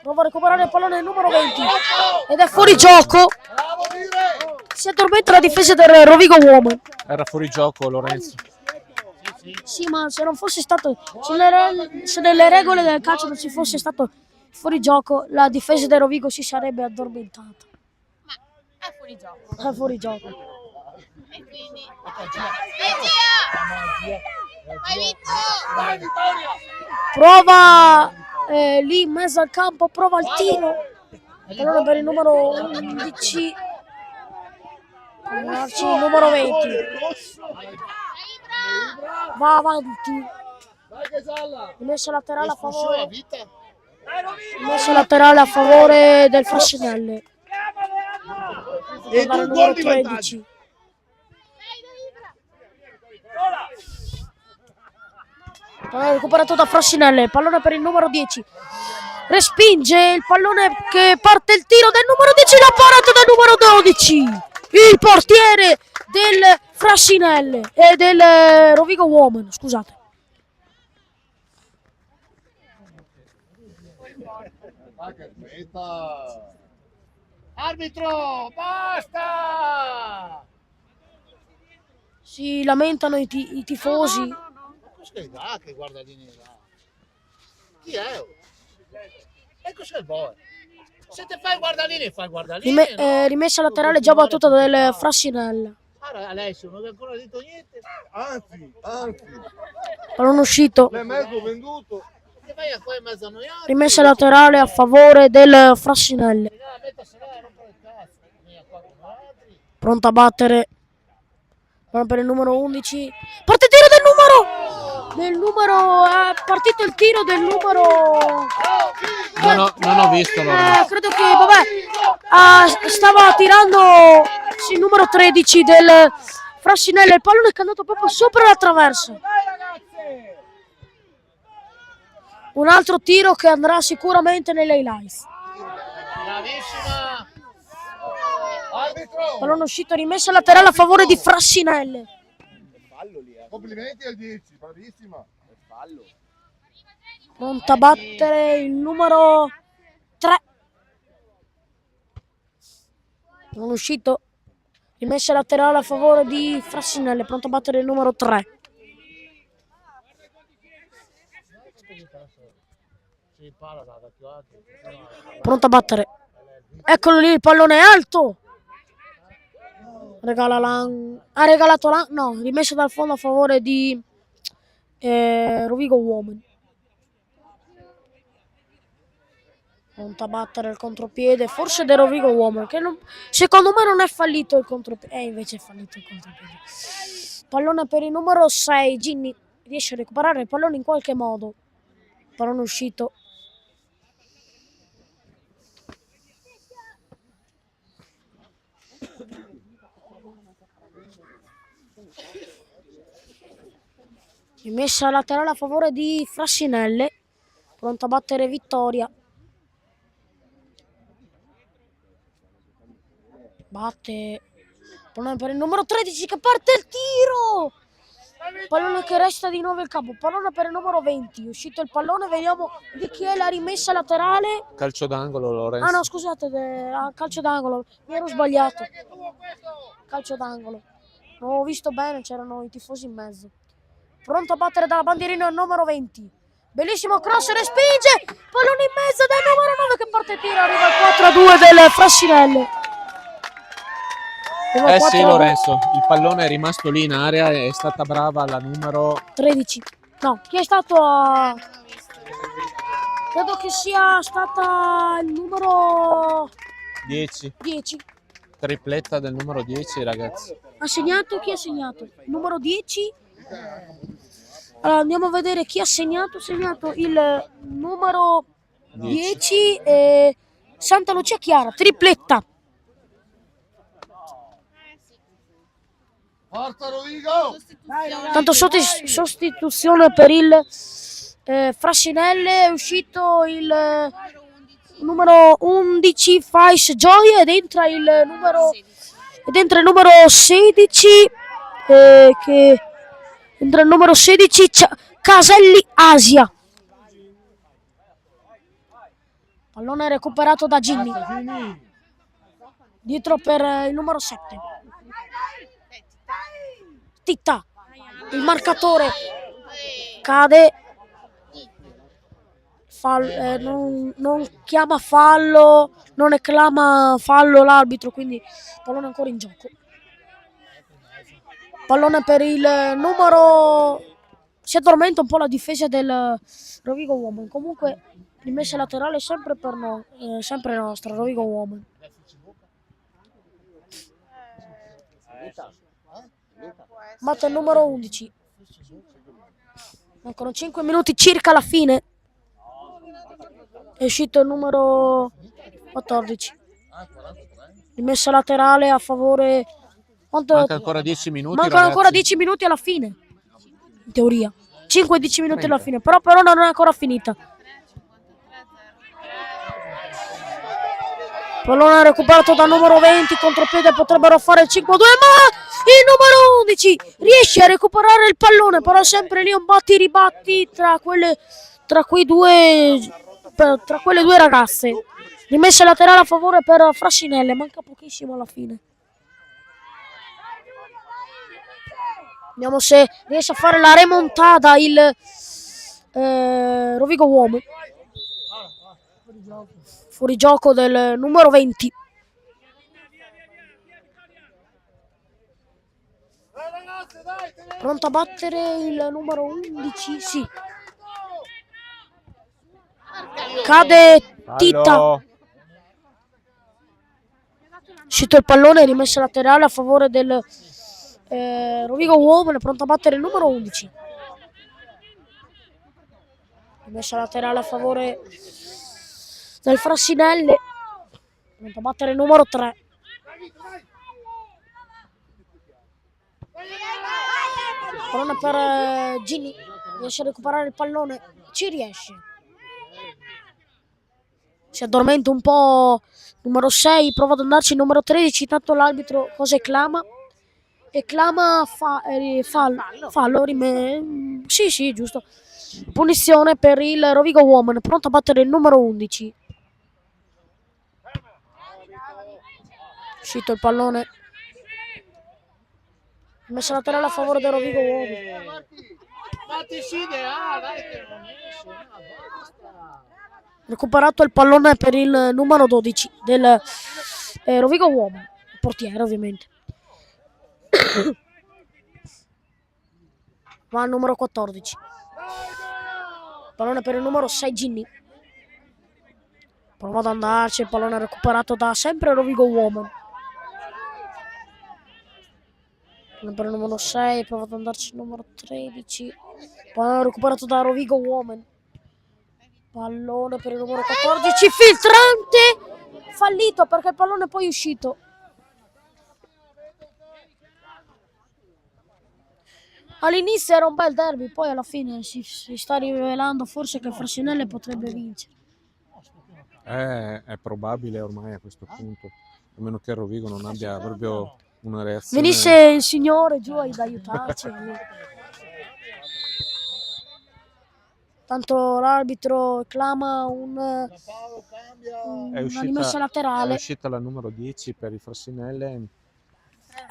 Prova a recuperare il pallone numero 20 ed è fuori gioco. Si addormenta la difesa del Rovigo Woman. Era fuori gioco Lorenzo. Sì, ma se non fosse stato, se nelle regole del calcio non ci fosse stato fuori gioco, la difesa del Rovigo si sarebbe addormentata. Ma è fuori gioco. È fuori gioco. E quindi... Hai vinto! Prova lì in mezzo al campo, prova il tiro. Pallone per il numero 11. Il numero 20. Va avanti. Rimessa laterale a favore. Rimessa laterale a favore del Frassinelle. E Il tu numero gol di 13. Pallone recuperato da Frassinelle, pallone per il numero 10. Respinge il pallone che parte il tiro del numero 10, la parata del numero 12. Il portiere del Frassinelle e del Rovigo Woman, scusate. Arbitro, basta! Si lamentano i tifosi. scherità che guardalini là. Chi è? E cos'è il boy? Se te fai guardalini, fai guardalini. no? Rimessa laterale già battuta del Frassinelli. Allora, Alessio, non ti ha ancora detto niente. Anzi, Pallone uscito. l'è mezzo venduto. Che vai a qua in mezzo a noi altri. Rimessa laterale a favore del Frassinelli. Mettersela a rompere il cazzo. Vieni qua con noi altri. Pronto a battere. Palla per il numero 11. Parte il tiro del numero. È partito il tiro del numero. Non ho visto Lorenzo. Credo che, vabbè, stava tirando il numero 13 del Frassinelli. Il pallone è andato proprio sopra la traversa. Un altro tiro che andrà sicuramente nelle highlights. Bravissima. Arbitro! Pallone uscito, rimessa laterale a favore di Frassinelli. Complimenti al 10, bravissima. Pronto a battere il numero 3. Non uscito. Rimessa laterale a favore di Frassinelli. Pronto a battere il numero 3. Pronto a battere. Eccolo lì, il pallone è alto. Ha regalato la... No, rimessa dal fondo a favore di Rovigo Woman. Pronto a battere il contropiede, forse De Rovigo Woman, che secondo me non è fallito il contropiede. Invece è fallito il contropiede. Pallone per il numero 6, Ginny riesce a recuperare il pallone in qualche modo. Pallone uscito. Rimessa laterale a favore di Frassinelli. Pronto a battere Vittoria. Batte. Pallone per il numero 13 che parte il tiro. Pallone che resta di nuovo il campo. Pallone per il numero 20. Uscito il pallone, vediamo di chi è la rimessa laterale. Calcio d'angolo Lorenzo. Ah no, scusate, calcio d'angolo. Mi ero sbagliato. Calcio d'angolo. Non ho visto bene, c'erano i tifosi in mezzo. Pronto a battere dalla bandierina il numero 20. Bellissimo cross, respinge. Pallone in mezzo del numero 9 che parte il tiro. Arriva il 4-2 del Frassinelli. Sì Lorenzo, il pallone è rimasto lì in area e è stata brava la numero 13. No, chi è stato a... Credo che sia stata il numero 10. 10. Tripletta del numero 10 ragazzi. Ha segnato? Chi ha segnato? Il numero 10. Allora andiamo a vedere chi ha segnato. Ha segnato il numero 10 Santa Lucia Chiara, tripletta. Forza Rovigo! Tanto sostituzione per il Frassinelli. È uscito il numero 11 Fais Gioia ed entra il numero 16 che entra il numero 16 Caselli Asia. Pallone recuperato da Ginny. Dietro per il numero 7. Titta. Il marcatore cade. Non chiama fallo, non reclama fallo l'arbitro, quindi pallone ancora in gioco. Pallone per il numero... Si addormenta un po' la difesa del Rovigo Woman. Comunque rimessa laterale sempre per sempre nostra, Rovigo Woman. Batte il numero 11. Mancano 5 minuti circa alla fine. È uscito il numero 14. Rimessa laterale a favore... Manca ancora 10 minuti. Mancano ancora 10 minuti alla fine. In teoria. 5-10 minuti alla fine. Però non è ancora finita. Pallone recuperato dal numero 20. Contropiede, potrebbero fare il 5-2. Ma il numero 11 riesce a recuperare il pallone. Però sempre lì un batti-ribatti tra quelle due ragazze. Rimessa laterale a favore per Frassinelli. Manca pochissimo alla fine. Vediamo se riesce a fare la remontata il Rovigo Uomo. Fuori gioco del numero 20. Pronto a battere il numero 11? Sì. Cade Titta. Fallo. Uscito il pallone, rimessa laterale a favore del Rovigo Uomo. È pronto a battere il numero 11. Rimessa laterale a favore del Frassinelle. Pronto a battere il numero 3. Pallone per Gini. Riesce a recuperare il pallone. Ci riesce. Si addormenta un po' numero 6. Prova ad andarci il numero 13. Tanto l'arbitro cosa clama? E clama fallo. Sì, giusto. Punizione per il Rovigo Woman. Pronto a battere il numero 11. Uscito il pallone. Messa laterale a favore del Rovigo Woman. Recuperato il pallone per il numero 12 del Rovigo Woman. Il portiere ovviamente. Va al numero 14. Pallone per il numero 6 Ginny. Prova ad andarci, il pallone recuperato da sempre Rovigo Woman. Pallone per il numero 6, prova ad andarci il numero 13. Pallone recuperato da Rovigo Woman. Pallone per il numero 14, filtrante, fallito perché il pallone poi è uscito. All'inizio era un bel derby, poi alla fine si sta rivelando forse che Frassinelle potrebbe vincere. È probabile ormai a questo punto, a meno che Rovigo non abbia proprio una reazione. Venisse il signore giù ad aiutarci. Tanto l'arbitro clama una rimessa laterale. È uscita la numero 10 per il Frassinelle.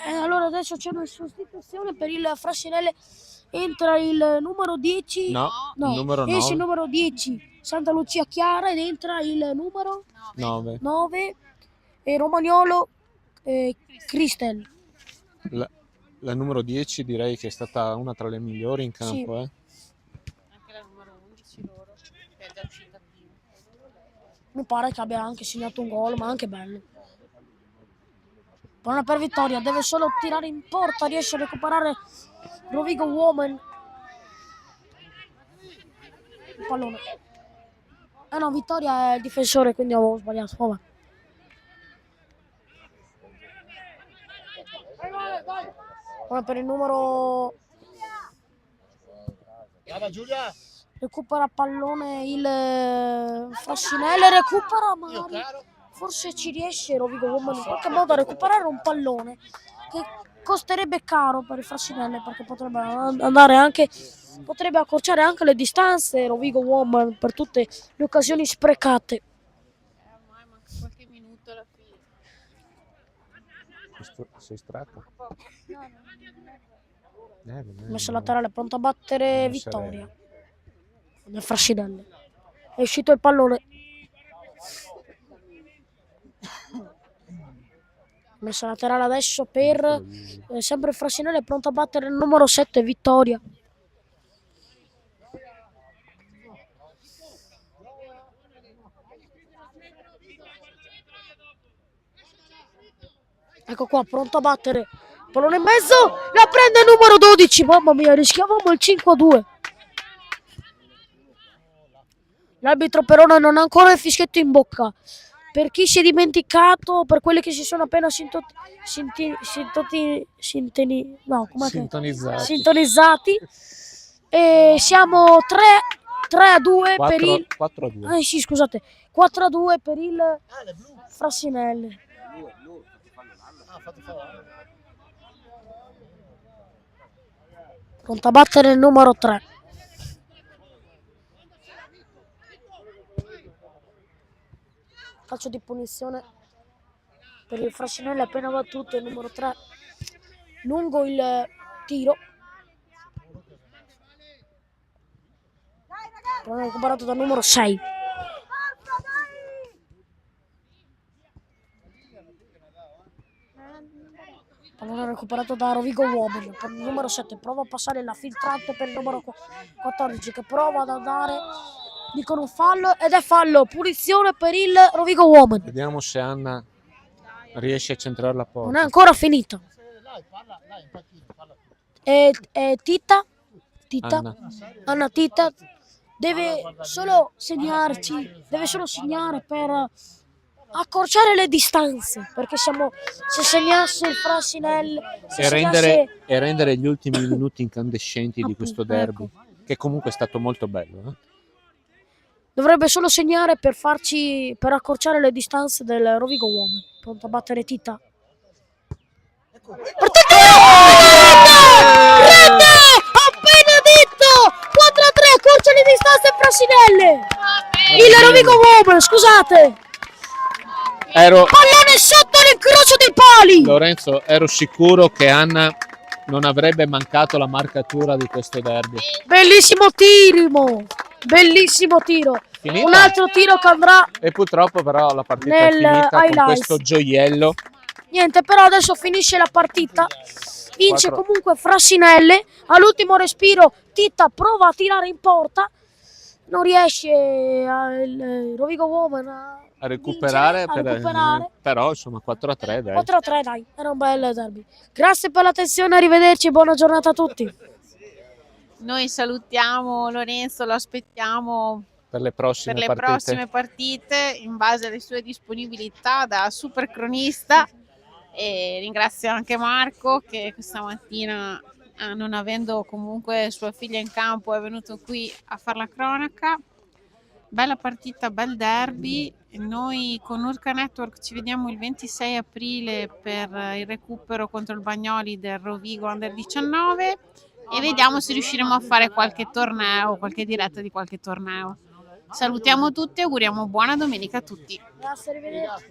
Allora adesso c'è una sostituzione per il Frassinelle. Entra il numero 10. No, il numero 9. Esce il numero 10 Santa Lucia Chiara ed entra il numero 9 e Romagnolo Cristel. La numero 10 direi che è stata una tra le migliori in campo. Sì. Anche la numero 11 loro, che è già uscita prima. Mi pare che abbia anche segnato un gol, ma anche bello. Buona per Vittoria, deve solo tirare in porta, riesce a recuperare Rovigo Woman. Il pallone. No, Vittoria è il difensore, quindi avevo sbagliato. Vabbè. Buona per il numero... Giulia. Recupera pallone il Frassinelle, recupera magari... Forse ci riesce Rovigo Woman in qualche modo a recuperare un pallone che costerebbe caro per il Frassinelle, perché potrebbe andare anche, potrebbe accorciare anche le distanze Rovigo Woman per tutte le occasioni sprecate. Ormai manca qualche minuto alla fine. Sei estratto? Messa laterale, pronto a battere Vittoria del Frassinelle. È uscito il pallone. Messa laterale adesso per sempre il Frassinelle, pronto a battere il numero 7 Vittoria. Ecco qua, pronto a battere. Pallone in mezzo, la prende il numero 12. Mamma mia, rischiavamo il 5-2. L'arbitro per ora non ha ancora il fischietto in bocca. Per chi si è dimenticato, per quelli che si sono appena sintonizzati, siamo 3-2 per il 4-2. sì, scusate, 4-2 per il Frassinelle. Pronto a battere il numero 3. Calcio di punizione per il Frassinelle appena battuto il numero 3 lungo il tiro. pallone recuperato dal numero 6. Pallone recuperato da Rovigo Uomini, per il numero 7 prova a passare la filtrante per il numero 14 che prova ad andare, dicono un fallo ed è fallo, punizione per il Rovigo Uomini. Vediamo se Anna riesce a centrare la porta. Non è ancora finita. E Titta, Anna Titta deve solo segnare per accorciare le distanze, perché se segnasse il Frassinelli E rendere gli ultimi minuti incandescenti di questo derby, ecco. che comunque è stato molto bello. Dovrebbe solo segnare per accorciare le distanze del Rovigo Uomini. Pronto a battere Titta. Rete! Appena detto! 4-3, accorcia le distanze Frassinelli. Il Rovigo Uomini, scusate. Pallone sotto l'incrocio dei pali. Lorenzo, ero sicuro che Anna non avrebbe mancato la marcatura di questo derby. Bellissimo tiro. Finita? Un altro tiro che andrà E purtroppo però la partita è finita con highlights. questo gioiello. Niente, però adesso finisce la partita. Vince 4. comunque Frassinelli. All'ultimo respiro Titta prova a tirare in porta. Non riesce il Rovigo Woman A recuperare, recuperare. però insomma 4-3 dai. 4-3 dai, era un bel derby. Grazie per l'attenzione, arrivederci, buona giornata a tutti. Noi salutiamo Lorenzo, lo aspettiamo Per le prossime per le partite. prossime partite in base alle sue disponibilità da super cronista, e ringrazio anche Marco che questa mattina, non avendo comunque sua figlia in campo, è venuto qui a fare la cronaca. Bella partita, bel derby. Noi con Urca Network ci vediamo il 26 aprile per il recupero contro il Bagnoli del Rovigo Under 19 e vediamo se riusciremo a fare qualche torneo, qualche diretta di qualche torneo. Salutiamo tutti e auguriamo buona domenica a tutti. Grazie, arrivederci.